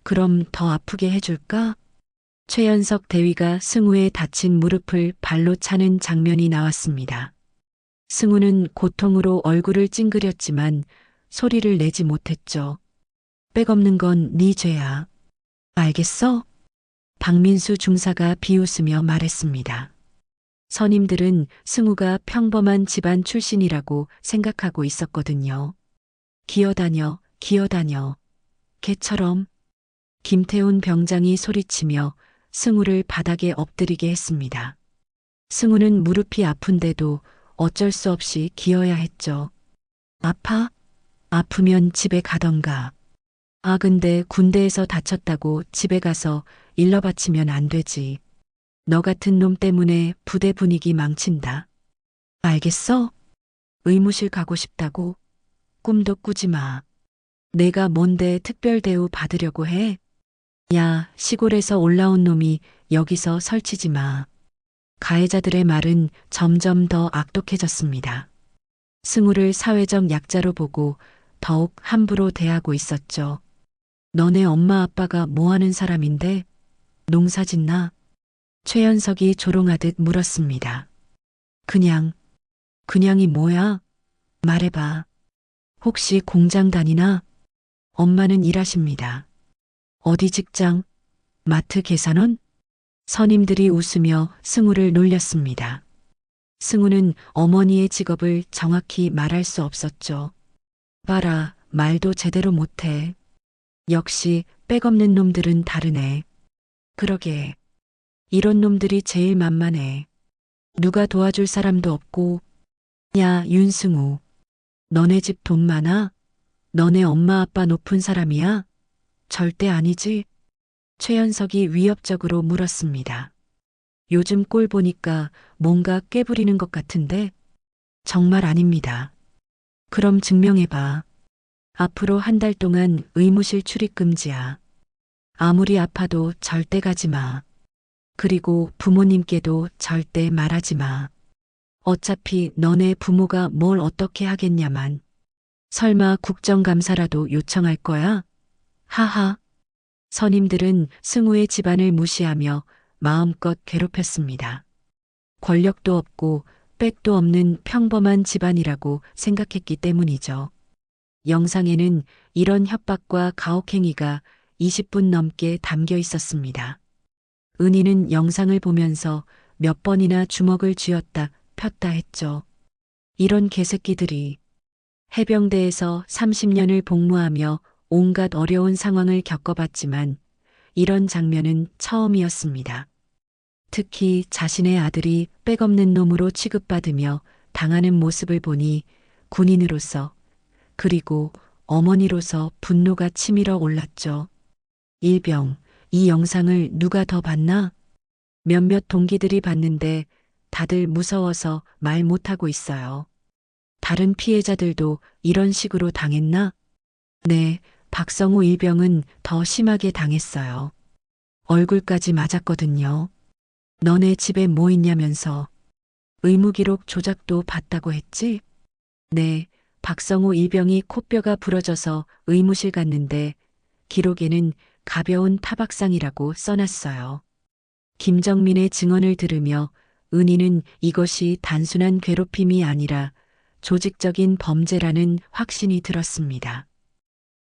Speaker 3: 그럼 더 아프게 해줄까? 최연석 대위가 승우의 다친 무릎을 발로 차는 장면이 나왔습니다. 승우는 고통으로 얼굴을 찡그렸지만 소리를 내지 못했죠. 백없는 건 네 죄야. 알겠어? 박민수 중사가 비웃으며 말했습니다. 선임들은 승우가 평범한 집안 출신이라고 생각하고 있었거든요. 기어다녀, 기어다녀. 개처럼. 김태훈 병장이 소리치며 승우를 바닥에 엎드리게 했습니다. 승우는 무릎이 아픈데도 어쩔 수 없이 기어야 했죠. 아파? 아프면 집에 가던가. 아, 근데 군대에서 다쳤다고 집에 가서 일러 바치면 안 되지. 너 같은 놈 때문에 부대 분위기 망친다. 알겠어? 의무실 가고 싶다고? 꿈도 꾸지 마. 내가 뭔데 특별 대우 받으려고 해? 야, 시골에서 올라온 놈이 여기서 설치지 마. 가해자들의 말은 점점 더 악독해졌습니다. 승우를 사회적 약자로 보고 더욱 함부로 대하고 있었죠. 너네 엄마 아빠가 뭐 하는 사람인데? 농사 짓나? 최연석이 조롱하듯 물었습니다. 그냥이 뭐야? 말해봐. 혹시 공장 다니나? 엄마는 일하십니다. 어디 직장? 마트 계산원? 선임들이 웃으며 승우를 놀렸습니다. 승우는 어머니의 직업을 정확히 말할 수 없었죠. 봐라, 말도 제대로 못해. 역시 백없는 놈들은 다르네. 그러게. 이런 놈들이 제일 만만해. 누가 도와줄 사람도 없고. 야, 윤승우. 너네 집 돈 많아? 너네 엄마 아빠 높은 사람이야? 절대 아니지? 최연석이 위협적으로 물었습니다. 요즘 꼴 보니까 뭔가 꾀부리는 것 같은데? 정말 아닙니다. 그럼 증명해봐. 앞으로 한 달 동안 의무실 출입 금지야. 아무리 아파도 절대 가지 마. 그리고 부모님께도 절대 말하지 마. 어차피 너네 부모가 뭘 어떻게 하겠냐만. 설마 국정감사라도 요청할 거야? 하하. 선임들은 승우의 집안을 무시하며 마음껏 괴롭혔습니다. 권력도 없고 백도 없는 평범한 집안이라고 생각했기 때문이죠. 영상에는 이런 협박과 가혹행위가 20분 넘게 담겨 있었습니다. 은희는 영상을 보면서 몇 번이나 주먹을 쥐었다 폈다 했죠. 이런 개새끼들이. 해병대에서 30년을 복무하며 온갖 어려운 상황을 겪어봤지만 이런 장면은 처음이었습니다. 특히 자신의 아들이 백없는 놈으로 취급받으며 당하는 모습을 보니 군인으로서 그리고 어머니로서 분노가 치밀어 올랐죠. 일병, 이 영상을 누가 더 봤나? 몇몇 동기들이 봤는데 다들 무서워서 말 못하고 있어요. 다른 피해자들도 이런 식으로 당했나? 네, 박성우 일병은 더 심하게 당했어요. 얼굴까지 맞았거든요. 너네 집에 뭐 있냐면서. 의무기록 조작도 봤다고 했지? 네, 박성우 일병이 코뼈가 부러져서 의무실 갔는데 기록에는 가벼운 타박상이라고 써놨어요. 김정민의 증언을 들으며 은희는 이것이 단순한 괴롭힘이 아니라 조직적인 범죄라는 확신이 들었습니다.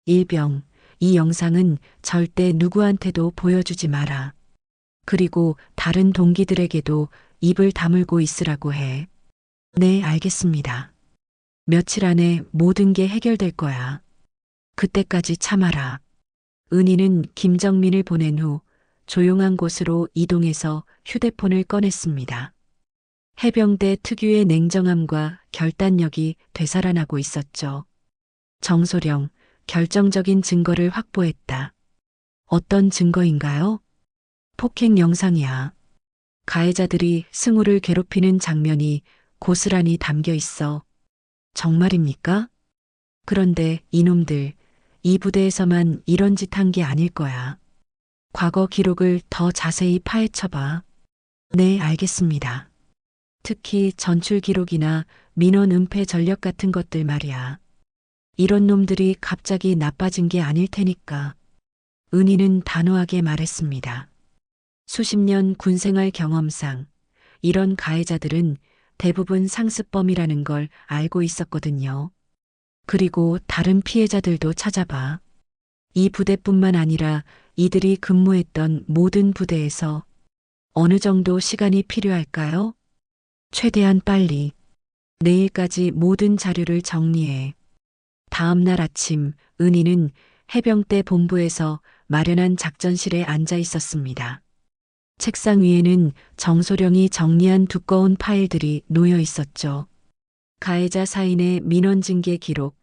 Speaker 3: 일병, 이 영상은 절대 누구한테도 보여주지 마라. 그리고 다른 동기들에게도 입을 다물고 있으라고 해. 네, 알겠습니다. 며칠 안에 모든 게 해결될 거야. 그때까지 참아라. 은희는 김정민을 보낸 후 조용한 곳으로 이동해서 휴대폰을 꺼냈습니다. 해병대 특유의 냉정함과 결단력이 되살아나고 있었죠. 정소령, 결정적인 증거를 확보했다. 어떤 증거인가요? 폭행 영상이야. 가해자들이 승우를 괴롭히는 장면이 고스란히 담겨 있어. 정말입니까? 그런데 이놈들, 이 부대에서만 이런 짓 한 게 아닐 거야. 과거 기록을 더 자세히 파헤쳐봐. 네, 알겠습니다. 특히 전출 기록이나 민원 은폐 전력 같은 것들 말이야. 이런 놈들이 갑자기 나빠진 게 아닐 테니까. 은희는 단호하게 말했습니다. 수십 년 군생활 경험상 이런 가해자들은 대부분 상습범이라는 걸 알고 있었거든요. 그리고 다른 피해자들도 찾아봐. 이 부대뿐만 아니라 이들이 근무했던 모든 부대에서. 어느 정도 시간이 필요할까요? 최대한 빨리. 내일까지 모든 자료를 정리해. 다음 날 아침 은희는 해병대 본부에서 마련한 작전실에 앉아 있었습니다. 책상 위에는 정소령이 정리한 두꺼운 파일들이 놓여 있었죠. 가해자 사인의 민원 징계 기록,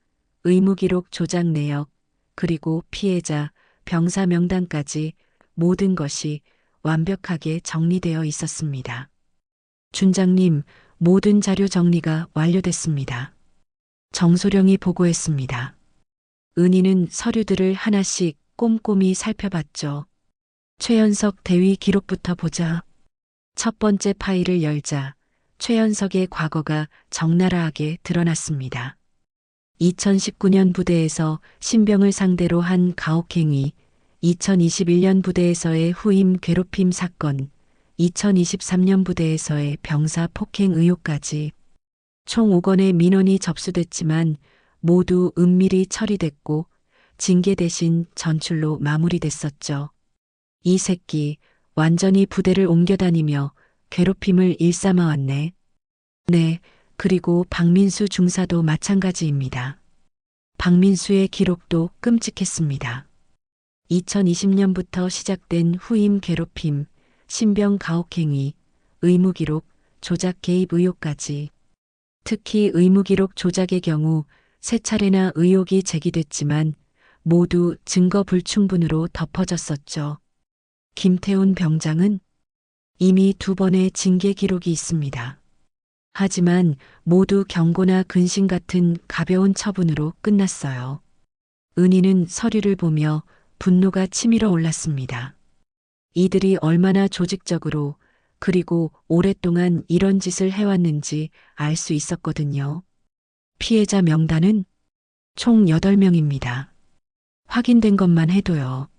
Speaker 3: 의무 기록 조작 내역, 그리고 피해자, 병사 명단까지 모든 것이 완벽하게 정리되어 있었습니다. 준장님, 모든 자료 정리가 완료됐습니다. 정소령이 보고했습니다. 은희는 서류들을 하나씩 꼼꼼히 살펴봤죠. 최연석 대위 기록부터 보자. 첫 번째 파일을 열자 최연석의 과거가 적나라하게 드러났습니다. 2019년 부대에서 신병을 상대로 한 가혹행위, 2021년 부대에서의 후임 괴롭힘 사건, 2023년 부대에서의 병사 폭행 의혹까지 총 5건의 민원이 접수됐지만 모두 은밀히 처리됐고 징계 대신 전출로 마무리됐었죠. 이 새끼 완전히 부대를 옮겨다니며 괴롭힘을 일삼아왔네. 네, 그리고 박민수 중사도 마찬가지입니다. 박민수의 기록도 끔찍했습니다. 2020년부터 시작된 후임 괴롭힘, 신병 가혹행위, 의무기록, 조작 개입 의혹까지. 특히 의무기록 조작의 경우 3차례나 의혹이 제기됐지만 모두 증거 불충분으로 덮어졌었죠. 김태훈 병장은 이미 2번의 징계 기록이 있습니다. 하지만 모두 경고나 근신 같은 가벼운 처분으로 끝났어요. 은희는 서류를 보며 분노가 치밀어 올랐습니다. 이들이 얼마나 조직적으로 그리고 오랫동안 이런 짓을 해왔는지 알 수 있었거든요. 피해자 명단은 총 8명입니다. 확인된 것만 해도요.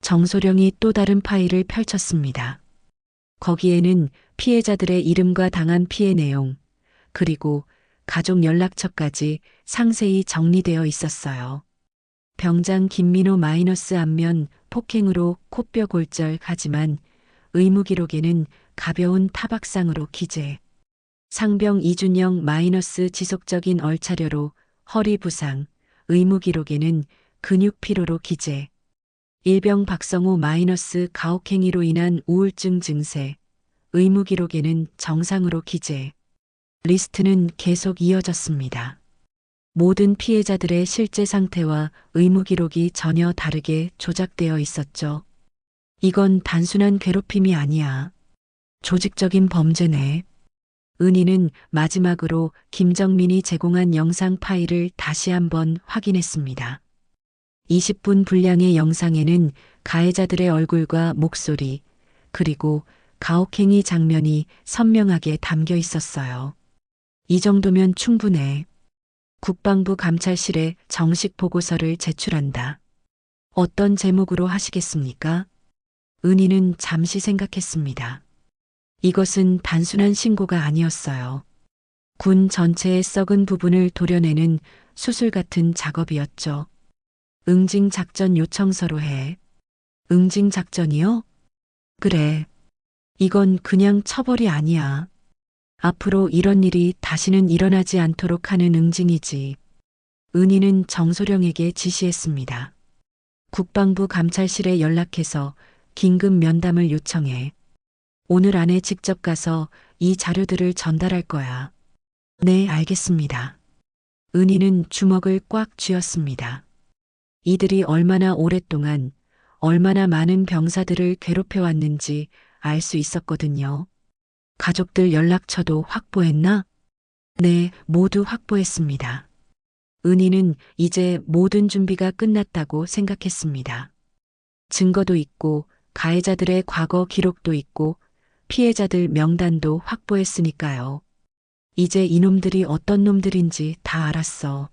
Speaker 3: 정소령이 또 다른 파일을 펼쳤습니다. 거기에는 피해자들의 이름과 당한 피해 내용, 그리고 가족 연락처까지 상세히 정리되어 있었어요. 병장 김민호 마이너스 안면 폭행으로 코뼈 골절 하지만 의무 기록에는 가벼운 타박상으로 기재. 상병 이준영 마이너스 지속적인 얼차려로 허리 부상, 의무 기록에는 근육 피로로 기재. 일병 박성호 마이너스 가혹행위로 인한 우울증 증세, 의무 기록에는 정상으로 기재. 리스트는 계속 이어졌습니다. 모든 피해자들의 실제 상태와 의무 기록이 전혀 다르게 조작되어 있었죠. 이건 단순한 괴롭힘이 아니야. 조직적인 범죄네. 은희는 마지막으로 김정민이 제공한 영상 파일을 다시 한번 확인했습니다. 20분 분량의 영상에는 가해자들의 얼굴과 목소리, 그리고 가혹행위 장면이 선명하게 담겨 있었어요. 이 정도면 충분해. 국방부 감찰실에 정식 보고서를 제출한다. 어떤 제목으로 하시겠습니까? 은희는 잠시 생각했습니다. 이것은 단순한 신고가 아니었어요. 군 전체의 썩은 부분을 도려내는 수술 같은 작업이었죠. 응징 작전 요청서로 해. 응징 작전이요? 그래. 이건 그냥 처벌이 아니야. 앞으로 이런 일이 다시는 일어나지 않도록 하는 응징이지. 은희는 정소령에게 지시했습니다. 국방부 감찰실에 연락해서 긴급 면담을 요청해. 오늘 안에 직접 가서 이 자료들을 전달할 거야. 네, 알겠습니다. 은희는 주먹을 꽉 쥐었습니다. 이들이 얼마나 오랫동안 얼마나 많은 병사들을 괴롭혀왔는지 알 수 있었거든요. 가족들 연락처도 확보했나? 네, 모두 확보했습니다. 은희는 이제 모든 준비가 끝났다고 생각했습니다. 증거도 있고 가해자들의 과거 기록도 있고 피해자들 명단도 확보했으니까요. 이제 이놈들이 어떤 놈들인지 다 알았어.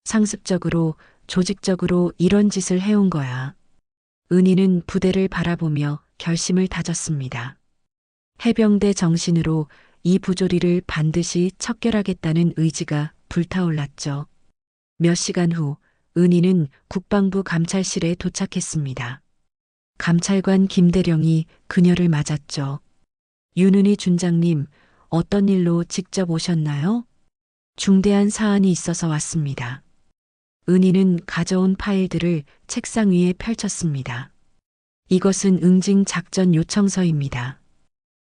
Speaker 3: 상습적으로 조직적으로 이런 짓을 해온 거야. 은희는 부대를 바라보며 결심을 다졌습니다. 해병대 정신으로 이 부조리를 반드시 척결하겠다는 의지가 불타올랐죠. 몇 시간 후 은희는 국방부 감찰실에 도착했습니다. 감찰관 김대령이 그녀를 맞았죠. 윤은희 준장님, 어떤 일로 직접 오셨나요? 중대한 사안이 있어서 왔습니다. 은희는 가져온 파일들을 책상 위에 펼쳤습니다. 이것은 응징 작전 요청서입니다.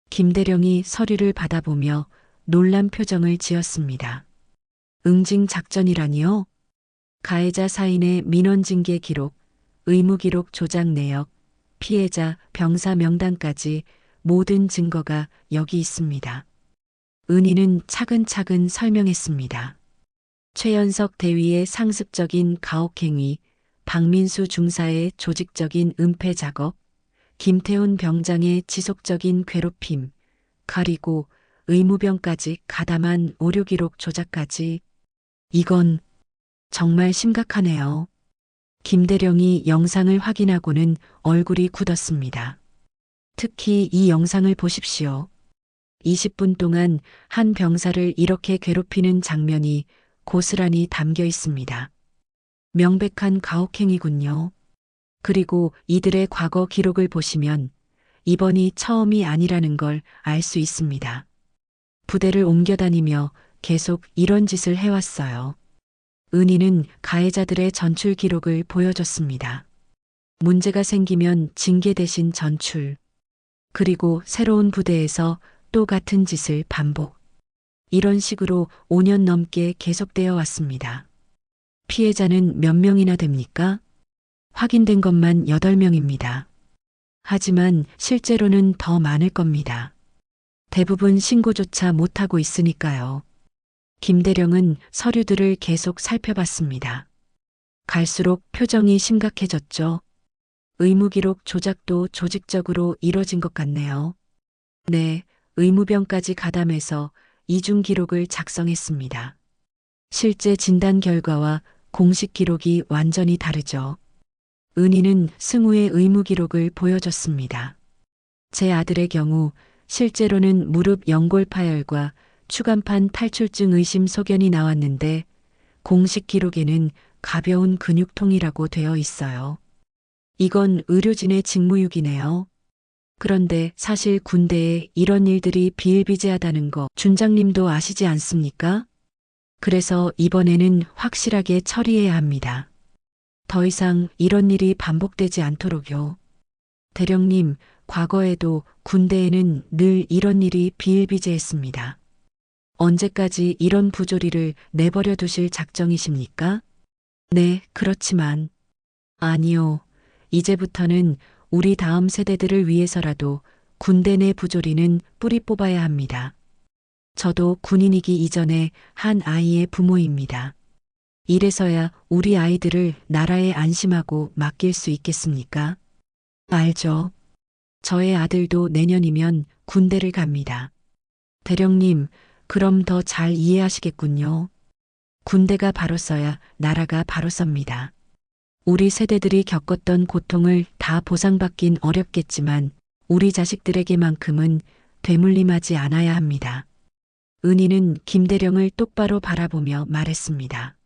Speaker 3: 김대령이 서류를 받아보며 놀란 표정을 지었습니다. 응징 작전이라니요? 가해자 사인의 민원 징계 기록, 의무 기록 조작 내역, 피해자 병사 명단까지 모든 증거가 여기 있습니다. 은희는 차근차근 설명했습니다. 최연석 대위의 상습적인 가혹행위, 박민수 중사의 조직적인 은폐 작업, 김태훈 병장의 지속적인 괴롭힘, 그리고 의무병까지 가담한 오류 기록 조작까지. 이건 정말 심각하네요. 김대령이 영상을 확인하고는 얼굴이 굳었습니다. 특히 이 영상을 보십시오. 20분 동안 한 병사를 이렇게 괴롭히는 장면이 고스란히 담겨 있습니다. 명백한 가혹행위군요. 그리고 이들의 과거 기록을 보시면 이번이 처음이 아니라는 걸 알 수 있습니다. 부대를 옮겨 다니며 계속 이런 짓을 해왔어요. 은희는 가해자들의 전출 기록을 보여줬습니다. 문제가 생기면 징계 대신 전출. 그리고 새로운 부대에서 또 같은 짓을 반복. 이런 식으로 5년 넘게 계속되어 왔습니다. 피해자는 몇 명이나 됩니까? 확인된 것만 8명입니다. 하지만 실제로는 더 많을 겁니다. 대부분 신고조차 못하고 있으니까요. 김대령은 서류들을 계속 살펴봤습니다. 갈수록 표정이 심각해졌죠. 의무기록 조작도 조직적으로 이뤄진 것 같네요. 네, 의무병까지 가담해서 이중 기록을 작성했습니다. 실제 진단 결과와 공식 기록이 완전히 다르죠. 은희는 승우의 의무 기록을 보여줬습니다. 제 아들의 경우 실제로는 무릎 연골 파열과 추간판 탈출증 의심 소견이 나왔는데 공식 기록에는 가벼운 근육통이라고 되어 있어요. 이건 의료진의 직무유기네요. 그런데 사실 군대에 이런 일들이 비일비재하다는 거 준장님도 아시지 않습니까? 그래서 이번에는 확실하게 처리해야 합니다. 더 이상 이런 일이 반복되지 않도록요. 대령님, 과거에도 군대에는 늘 이런 일이 비일비재했습니다. 언제까지 이런 부조리를 내버려 두실 작정이십니까? 네, 그렇지만. 아니요. 이제부터는 우리 다음 세대들을 위해서라도 군대 내 부조리는 뿌리 뽑아야 합니다. 저도 군인이기 이전에 한 아이의 부모입니다. 이래서야 우리 아이들을 나라에 안심하고 맡길 수 있겠습니까? 알죠. 저의 아들도 내년이면 군대를 갑니다. 대령님, 그럼 더 잘 이해하시겠군요. 군대가 바로 서야 나라가 바로 섭니다. 우리 세대들이 겪었던 고통을 다 보상받긴 어렵겠지만 우리 자식들에게만큼은 되물림하지 않아야 합니다. 은희는 김대령을 똑바로 바라보며 말했습니다.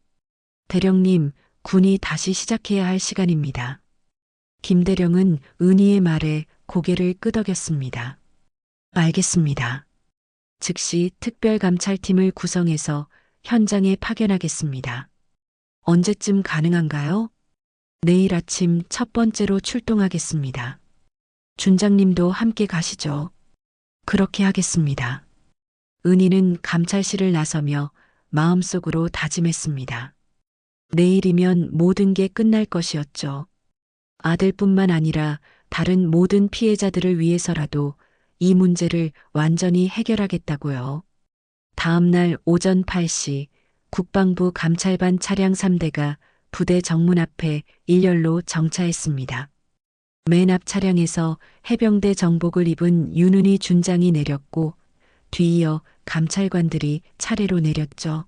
Speaker 3: 대령님, 군이 다시 시작해야 할 시간입니다. 김대령은 은희의 말에 고개를 끄덕였습니다. 알겠습니다. 즉시 특별감찰팀을 구성해서 현장에 파견하겠습니다. 언제쯤 가능한가요? 내일 아침 첫 번째로 출동하겠습니다. 준장님도 함께 가시죠. 그렇게 하겠습니다. 은희는 감찰실을 나서며 마음속으로 다짐했습니다. 내일이면 모든 게 끝날 것이었죠. 아들뿐만 아니라 다른 모든 피해자들을 위해서라도 이 문제를 완전히 해결하겠다고요. 다음 날 오전 8시 국방부 감찰반 차량 3대가 부대 정문 앞에 일렬로 정차했습니다. 맨 앞 차량에서 해병대 정복을 입은 윤은희 준장이 내렸고 뒤이어 감찰관들이 차례로 내렸죠.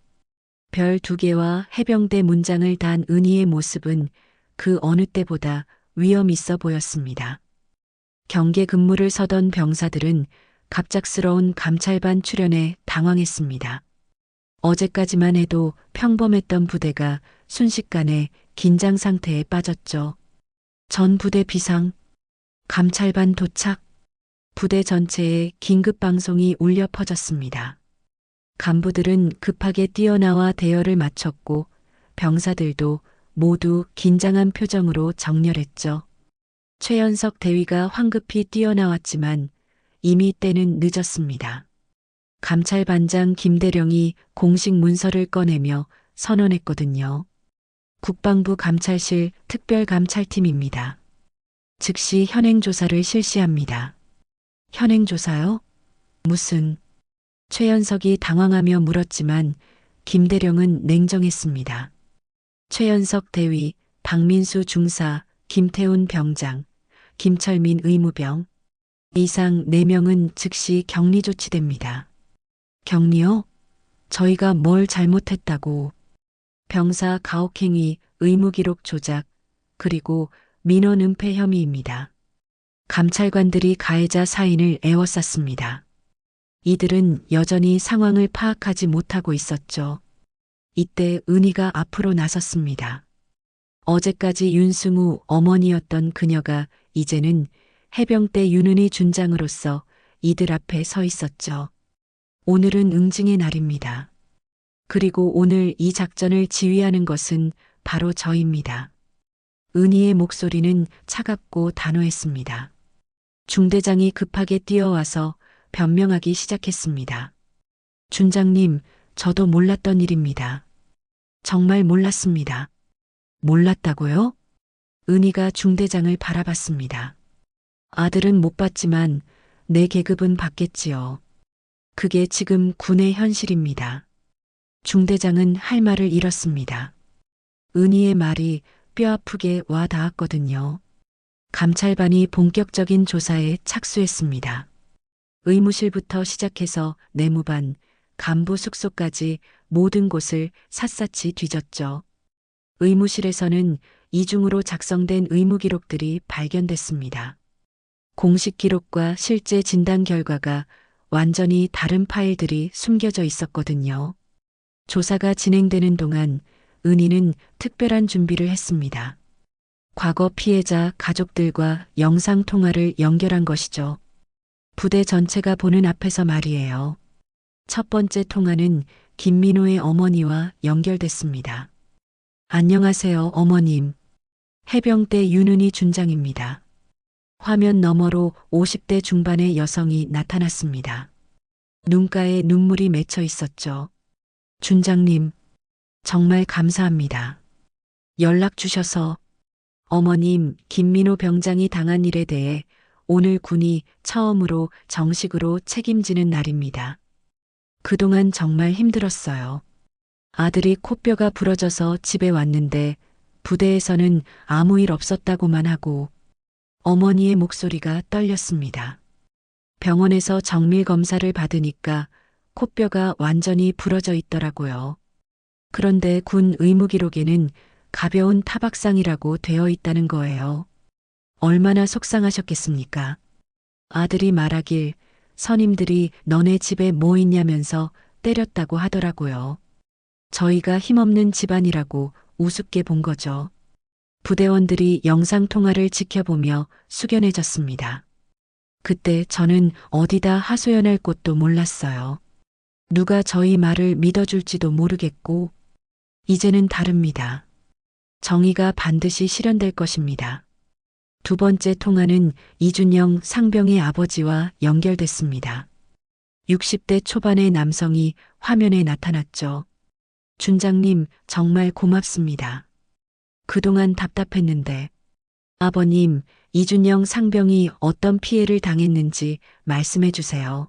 Speaker 3: 별 2개와 해병대 문장을 단 은희의 모습은 그 어느 때보다 위험 있어 보였습니다. 경계 근무를 서던 병사들은 갑작스러운 감찰반 출현에 당황했습니다. 어제까지만 해도 평범했던 부대가 순식간에 긴장 상태에 빠졌죠. 전 부대 비상, 감찰반 도착, 부대 전체에 긴급 방송이 울려 퍼졌습니다. 간부들은 급하게 뛰어나와 대열을 마쳤고 병사들도 모두 긴장한 표정으로 정렬했죠. 최연석 대위가 황급히 뛰어나왔지만 이미 때는 늦었습니다. 감찰반장 김대령이 공식 문서를 꺼내며 선언했거든요. 국방부 감찰실 특별감찰팀입니다. 즉시 현행조사를 실시합니다. 현행조사요? 무슨? 최연석이 당황하며 물었지만 김대령은 냉정했습니다. 최연석 대위, 박민수 중사, 김태훈 병장, 김철민 의무병, 이상 4명은 즉시 격리 조치됩니다. 격리요? 저희가 뭘 잘못했다고. 병사 가혹행위, 의무기록 조작, 그리고 민원 은폐 혐의입니다. 감찰관들이 가해자 사인을 에워쌌습니다. 이들은 여전히 상황을 파악하지 못하고 있었죠. 이때 은희가 앞으로 나섰습니다. 어제까지 윤승우 어머니였던 그녀가 이제는 해병대 윤은희 준장으로서 이들 앞에 서 있었죠. 오늘은 응징의 날입니다. 그리고 오늘 이 작전을 지휘하는 것은 바로 저입니다. 은희의 목소리는 차갑고 단호했습니다. 중대장이 급하게 뛰어와서 변명하기 시작했습니다. 준장님, 저도 몰랐던 일입니다. 정말 몰랐습니다. 몰랐다고요? 은희가 중대장을 바라봤습니다. 아들은 못 봤지만 내 계급은 받겠지요. 그게 지금 군의 현실입니다. 중대장은 할 말을 잃었습니다. 은희의 말이 뼈아프게 와 닿았거든요. 감찰반이 본격적인 조사에 착수했습니다. 의무실부터 시작해서 내무반, 간부 숙소까지 모든 곳을 샅샅이 뒤졌죠. 의무실에서는 이중으로 작성된 의무 기록들이 발견됐습니다. 공식 기록과 실제 진단 결과가 완전히 다른 파일들이 숨겨져 있었거든요. 조사가 진행되는 동안 은희는 특별한 준비를 했습니다. 과거 피해자 가족들과 영상 통화를 연결한 것이죠. 부대 전체가 보는 앞에서 말이에요. 첫 번째 통화는 김민호의 어머니와 연결됐습니다. 안녕하세요, 어머님. 해병대 윤은희 준장입니다. 화면 너머로 50대 중반의 여성이 나타났습니다. 눈가에 눈물이 맺혀 있었죠. 준장님, 정말 감사합니다. 연락 주셔서. 어머님, 김민호 병장이 당한 일에 대해 오늘 군이 처음으로 정식으로 책임지는 날입니다. 그동안 정말 힘들었어요. 아들이 코뼈가 부러져서 집에 왔는데 부대에서는 아무 일 없었다고만 하고. 어머니의 목소리가 떨렸습니다. 병원에서 정밀 검사를 받으니까 코뼈가 완전히 부러져 있더라고요. 그런데 군 의무 기록에는 가벼운 타박상이라고 되어 있다는 거예요. 얼마나 속상하셨겠습니까? 아들이 말하길 선임들이 너네 집에 뭐 있냐면서 때렸다고 하더라고요. 저희가 힘없는 집안이라고 우습게 본 거죠. 부대원들이 영상통화를 지켜보며 숙연해졌습니다. 그때 저는 어디다 하소연할 곳도 몰랐어요. 누가 저희 말을 믿어줄지도 모르겠고, 이제는 다릅니다. 정의가 반드시 실현될 것입니다. 두 번째 통화는 이준영 상병의 아버지와 연결됐습니다. 60대 초반의 남성이 화면에 나타났죠. 준장님, 정말 고맙습니다. 그동안 답답했는데. 아버님, 이준영 상병이 어떤 피해를 당했는지 말씀해 주세요.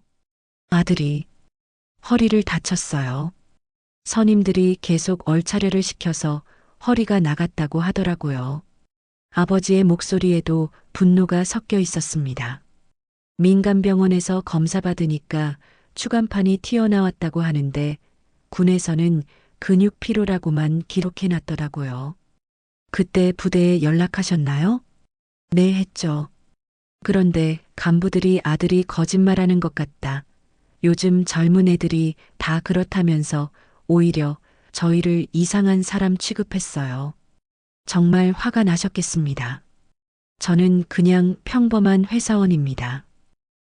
Speaker 3: 아들이 허리를 다쳤어요. 선임들이 계속 얼차려를 시켜서 허리가 나갔다고 하더라고요. 아버지의 목소리에도 분노가 섞여 있었습니다. 민간병원에서 검사받으니까 추간판이 튀어나왔다고 하는데 군에서는 근육 피로라고만 기록해놨더라고요. 그때 부대에 연락하셨나요? 네, 했죠. 그런데 간부들이 아들이 거짓말하는 것 같다. 요즘 젊은 애들이 다 그렇다면서 오히려 저희를 이상한 사람 취급했어요. 정말 화가 나셨겠습니다. 저는 그냥 평범한 회사원입니다.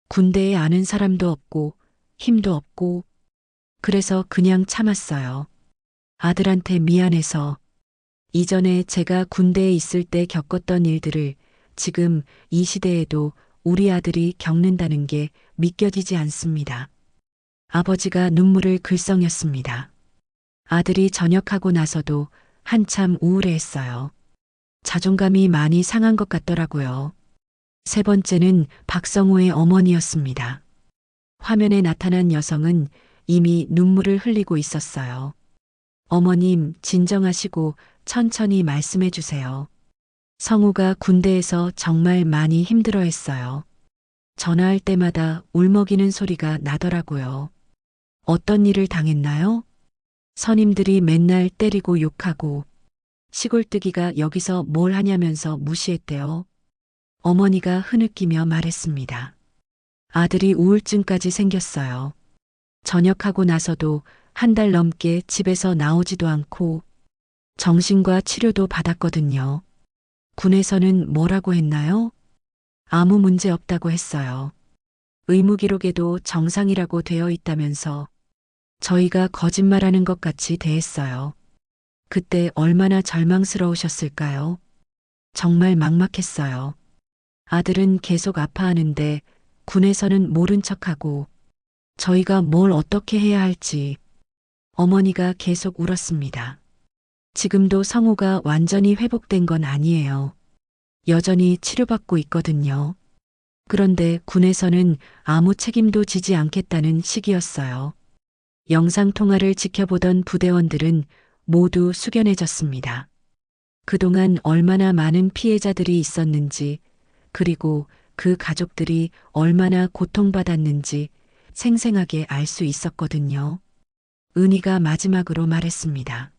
Speaker 3: 군대에 아는 사람도 없고 힘도 없고 그래서 그냥 참았어요. 아들한테 미안해서. 이전에 제가 군대에 있을 때 겪었던 일들을 지금 이 시대에도 우리 아들이 겪는다는 게 믿겨지지 않습니다. 아버지가 눈물을 글썽였습니다. 아들이 전역하고 나서도 한참 우울해했어요. 자존감이 많이 상한 것 같더라고요. 세 번째는 박성호의 어머니였습니다. 화면에 나타난 여성은 이미 눈물을 흘리고 있었어요. 어머님, 진정하시고 천천히 말씀해 주세요. 성우가 군대에서 정말 많이 힘들어했어요. 전화할 때마다 울먹이는 소리가 나더라고요. 어떤 일을 당했나요? 선임들이 맨날 때리고 욕하고 시골뜨기가 여기서 뭘 하냐면서 무시했대요. 어머니가 흐느끼며 말했습니다. 아들이 우울증까지 생겼어요. 전역하고 나서도 한 달 넘게 집에서 나오지도 않고 정신과 치료도 받았거든요. 군에서는 뭐라고 했나요? 아무 문제 없다고 했어요. 의무 기록에도 정상이라고 되어 있다면서 저희가 거짓말하는 것 같이 대했어요. 그때 얼마나 절망스러우셨을까요? 정말 막막했어요. 아들은 계속 아파하는데 군에서는 모른 척하고 저희가 뭘 어떻게 해야 할지 어머니가 계속 울었습니다. 지금도 성우가 완전히 회복된 건 아니에요. 여전히 치료받고 있거든요. 그런데 군에서는 아무 책임도 지지 않겠다는 시기였어요. 영상통화를 지켜보던 부대원들은 모두 숙연해졌습니다. 그동안 얼마나 많은 피해자들이 있었는지, 그리고 그 가족들이 얼마나 고통받았는지 생생하게 알 수 있었거든요. 은희가 마지막으로 말했습니다.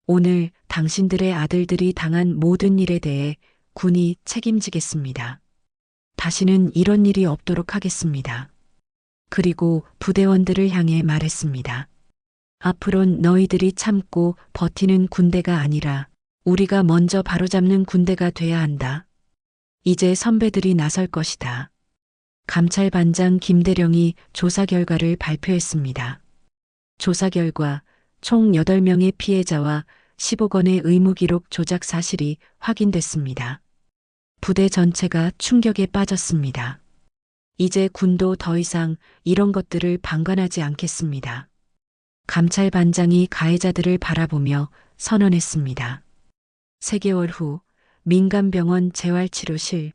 Speaker 3: 오늘 당신들의 아들들이 당한 모든 일에 대해 군이 책임지겠습니다. 다시는 이런 일이 없도록 하겠습니다. 그리고 부대원들을 향해 말했습니다. 앞으론 너희들이 참고 버티는 군대가 아니라 우리가 먼저 바로잡는 군대가 돼야 한다. 이제 선배들이 나설 것이다. 감찰반장 김대령이 조사 결과를 발표했습니다. 조사 결과 총 8명의 피해자와 15건의 의무기록 조작 사실이 확인됐습니다. 부대 전체가 충격에 빠졌습니다. 이제 군도 더 이상 이런 것들을 방관하지 않겠습니다. 감찰반장이 가해자들을 바라보며 선언했습니다. 3개월 후 민간병원 재활치료실.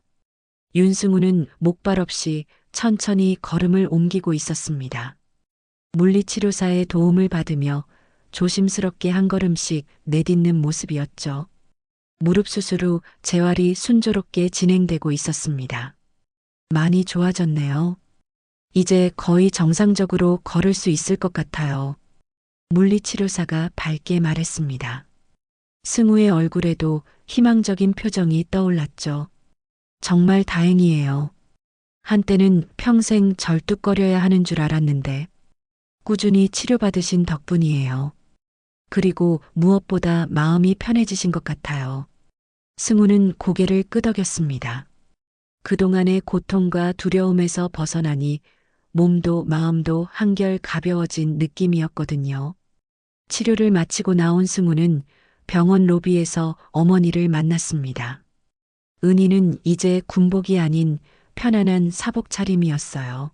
Speaker 3: 윤승우는 목발 없이 천천히 걸음을 옮기고 있었습니다. 물리치료사의 도움을 받으며 조심스럽게 한 걸음씩 내딛는 모습이었죠. 무릎 수술 후 재활이 순조롭게 진행되고 있었습니다. 많이 좋아졌네요. 이제 거의 정상적으로 걸을 수 있을 것 같아요. 물리치료사가 밝게 말했습니다. 승우의 얼굴에도 희망적인 표정이 떠올랐죠. 정말 다행이에요. 한때는 평생 절뚝거려야 하는 줄 알았는데 꾸준히 치료받으신 덕분이에요. 그리고 무엇보다 마음이 편해지신 것 같아요. 승우는 고개를 끄덕였습니다. 그동안의 고통과 두려움에서 벗어나니 몸도 마음도 한결 가벼워진 느낌이었거든요. 치료를 마치고 나온 승우는 병원 로비에서 어머니를 만났습니다. 은희는 이제 군복이 아닌 편안한 사복 차림이었어요.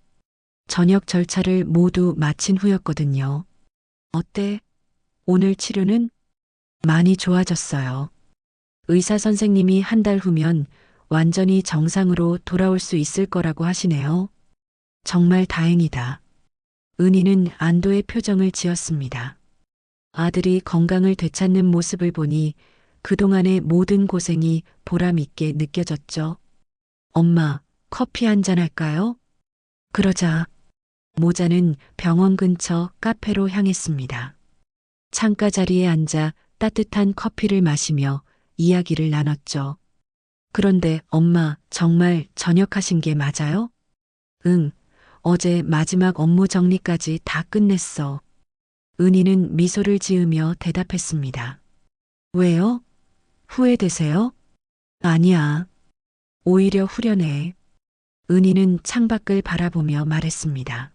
Speaker 3: 저녁 절차를 모두 마친 후였거든요. 어때? 오늘 치료는? 많이 좋아졌어요. 의사 선생님이 한 달 후면 완전히 정상으로 돌아올 수 있을 거라고 하시네요. 정말 다행이다. 은희는 안도의 표정을 지었습니다. 아들이 건강을 되찾는 모습을 보니 그동안의 모든 고생이 보람있게 느껴졌죠. 엄마, 커피 한잔 할까요? 그러자 모자는 병원 근처 카페로 향했습니다. 창가 자리에 앉아 따뜻한 커피를 마시며 이야기를 나눴죠. 그런데 엄마, 정말 전역하신 게 맞아요? 응, 어제 마지막 업무 정리까지 다 끝냈어. 은희는 미소를 지으며 대답했습니다. 왜요? 후회되세요? 아니야. 오히려 후련해. 은희는 창밖을 바라보며 말했습니다.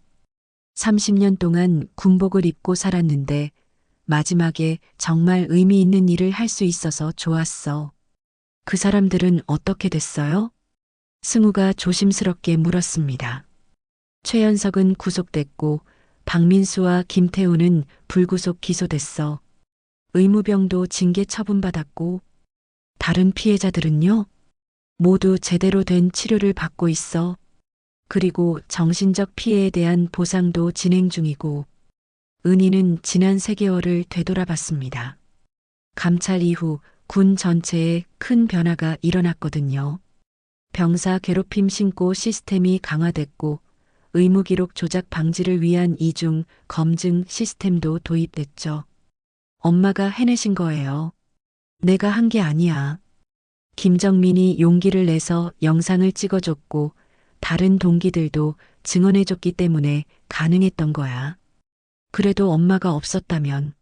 Speaker 3: 30년 동안 군복을 입고 살았는데 마지막에 정말 의미 있는 일을 할 수 있어서 좋았어. 그 사람들은 어떻게 됐어요? 승우가 조심스럽게 물었습니다. 최연석은 구속됐고 박민수와 김태우는 불구속 기소됐어. 의무병도 징계 처분받았고 다른 피해자들은요? 모두 제대로 된 치료를 받고 있어. 그리고 정신적 피해에 대한 보상도 진행 중이고 은희는 지난 3개월을 되돌아봤습니다. 감찰 이후 군 전체에 큰 변화가 일어났거든요. 병사 괴롭힘 신고 시스템이 강화됐고 의무기록 조작 방지를 위한 이중 검증 시스템도 도입됐죠. 엄마가 해내신 거예요. 내가 한 게 아니야. 김정민이 용기를 내서 영상을 찍어줬고 다른 동기들도 증언해줬기 때문에 가능했던 거야. 그래도 엄마가 없었다면.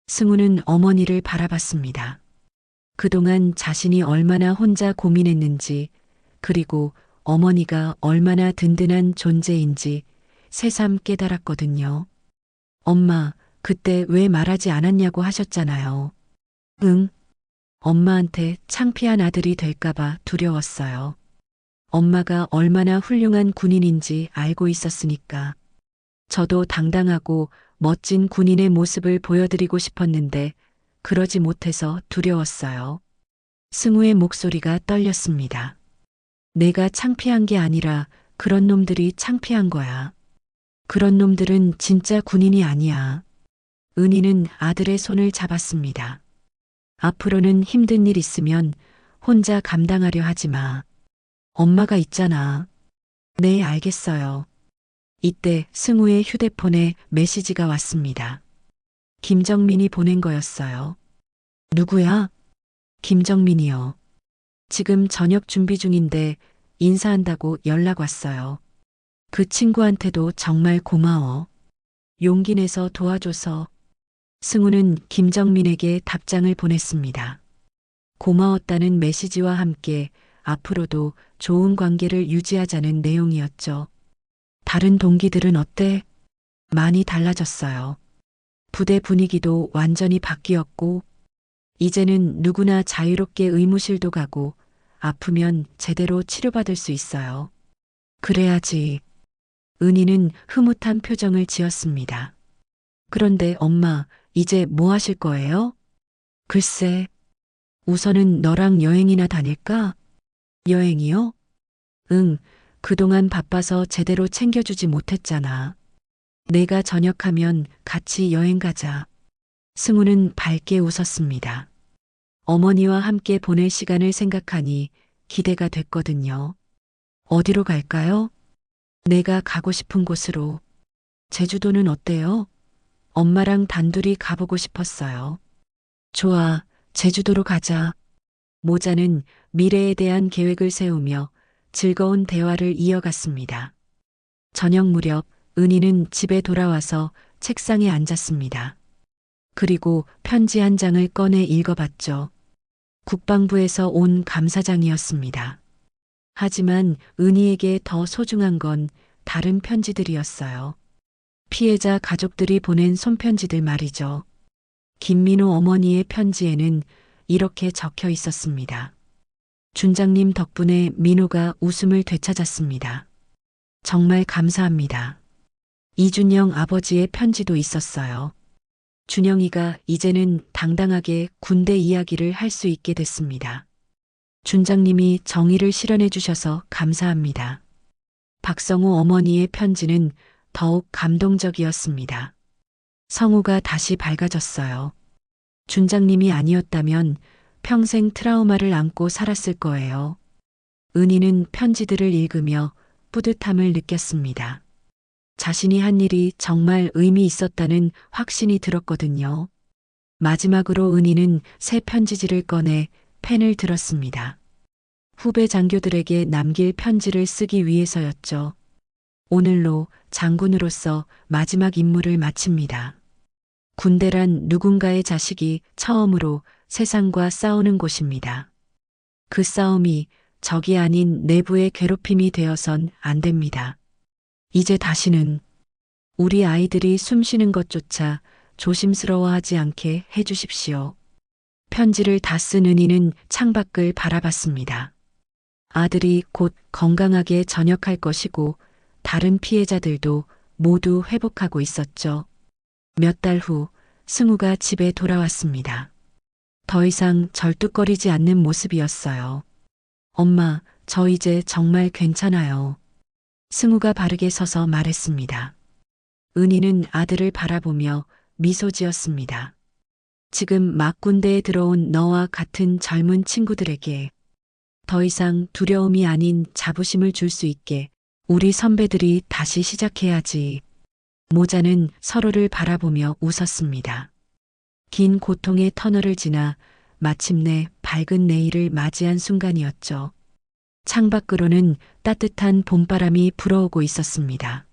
Speaker 3: 승우는 어머니를 바라봤습니다. 그동안 자신이 얼마나 혼자 고민했는지, 그리고 어머니가 얼마나 든든한 존재인지 새삼 깨달았거든요. 엄마, 그때 왜 말하지 않았냐고 하셨잖아요. 응. 엄마한테 창피한 아들이 될까봐 두려웠어요. 엄마가 얼마나 훌륭한 군인인지 알고 있었으니까. 저도 당당하고 멋진 군인의 모습을 보여드리고 싶었는데 그러지 못해서 두려웠어요. 승우의 목소리가 떨렸습니다. 내가 창피한 게 아니라 그런 놈들이 창피한 거야. 그런 놈들은 진짜 군인이 아니야. 은희는 아들의 손을 잡았습니다. 앞으로는 힘든 일 있으면 혼자 감당하려 하지 마. 엄마가 있잖아. 네, 알겠어요. 이때 승우의 휴대폰에 메시지가 왔습니다. 김정민이 보낸 거였어요. 누구야? 김정민이요. 지금 저녁 준비 중인데 인사한다고 연락 왔어요. 그 친구한테도 정말 고마워. 용기 내서 도와줘서. 승우는 김정민에게 답장을 보냈습니다. 고마웠다는 메시지와 함께 앞으로도 좋은 관계를 유지하자는 내용이었죠. 다른 동기들은 어때? 많이 달라졌어요. 부대 분위기도 완전히 바뀌었고, 이제는 누구나 자유롭게 의무실도 가고, 아프면 제대로 치료받을 수 있어요. 그래야지. 은희는 흐뭇한 표정을 지었습니다. 그런데 엄마, 이제 뭐 하실 거예요? 글쎄, 우선은 너랑 여행이나 다닐까? 여행이요? 응, 그동안 바빠서 제대로 챙겨주지 못했잖아. 내가 전역하면 같이 여행 가자. 승우는 밝게 웃었습니다. 어머니와 함께 보낼 시간을 생각하니 기대가 됐거든요. 어디로 갈까요? 내가 가고 싶은 곳으로. 제주도는 어때요? 엄마랑 단둘이 가보고 싶었어요. 좋아, 제주도로 가자. 모자는 미래에 대한 계획을 세우며 즐거운 대화를 이어갔습니다. 저녁 무렵 은희는 집에 돌아와서 책상에 앉았습니다. 그리고 편지 한 장을 꺼내 읽어봤죠. 국방부에서 온 감사장이었습니다. 하지만 은희에게 더 소중한 건 다른 편지들이었어요. 피해자 가족들이 보낸 손편지들 말이죠. 김민호 어머니의 편지에는 이렇게 적혀 있었습니다. 준장님 덕분에 민호가 웃음을 되찾았습니다. 정말 감사합니다. 이준영 아버지의 편지도 있었어요. 준영이가 이제는 당당하게 군대 이야기를 할 수 있게 됐습니다. 준장님이 정의를 실현해 주셔서 감사합니다. 박성우 어머니의 편지는 더욱 감동적이었습니다. 성우가 다시 밝아졌어요. 준장님이 아니었다면 평생 트라우마를 안고 살았을 거예요. 은희는 편지들을 읽으며 뿌듯함을 느꼈습니다. 자신이 한 일이 정말 의미 있었다는 확신이 들었거든요. 마지막으로 은희는 새 편지지를 꺼내 펜을 들었습니다. 후배 장교들에게 남길 편지를 쓰기 위해서였죠. 오늘로 장군으로서 마지막 임무를 마칩니다. 군대란 누군가의 자식이 처음으로 세상과 싸우는 곳입니다. 그 싸움이 적이 아닌 내부의 괴롭힘이 되어선 안 됩니다. 이제 다시는 우리 아이들이 숨쉬는 것조차 조심스러워하지 않게 해주십시오. 편지를 다 쓴 은희는 창밖을 바라봤습니다. 아들이 곧 건강하게 전역할 것이고 다른 피해자들도 모두 회복하고 있었죠. 몇 달 후 승우가 집에 돌아왔습니다. 더 이상 절뚝거리지 않는 모습이었어요. 엄마, 저 이제 정말 괜찮아요. 승우가 바르게 서서 말했습니다. 은희는 아들을 바라보며 미소 지었습니다. 지금 막 군대에 들어온 너와 같은 젊은 친구들에게 더 이상 두려움이 아닌 자부심을 줄 수 있게 우리 선배들이 다시 시작해야지. 모자는 서로를 바라보며 웃었습니다. 긴 고통의 터널을 지나 마침내 밝은 내일을 맞이한 순간이었죠. 창밖으로는 따뜻한 봄바람이 불어오고 있었습니다.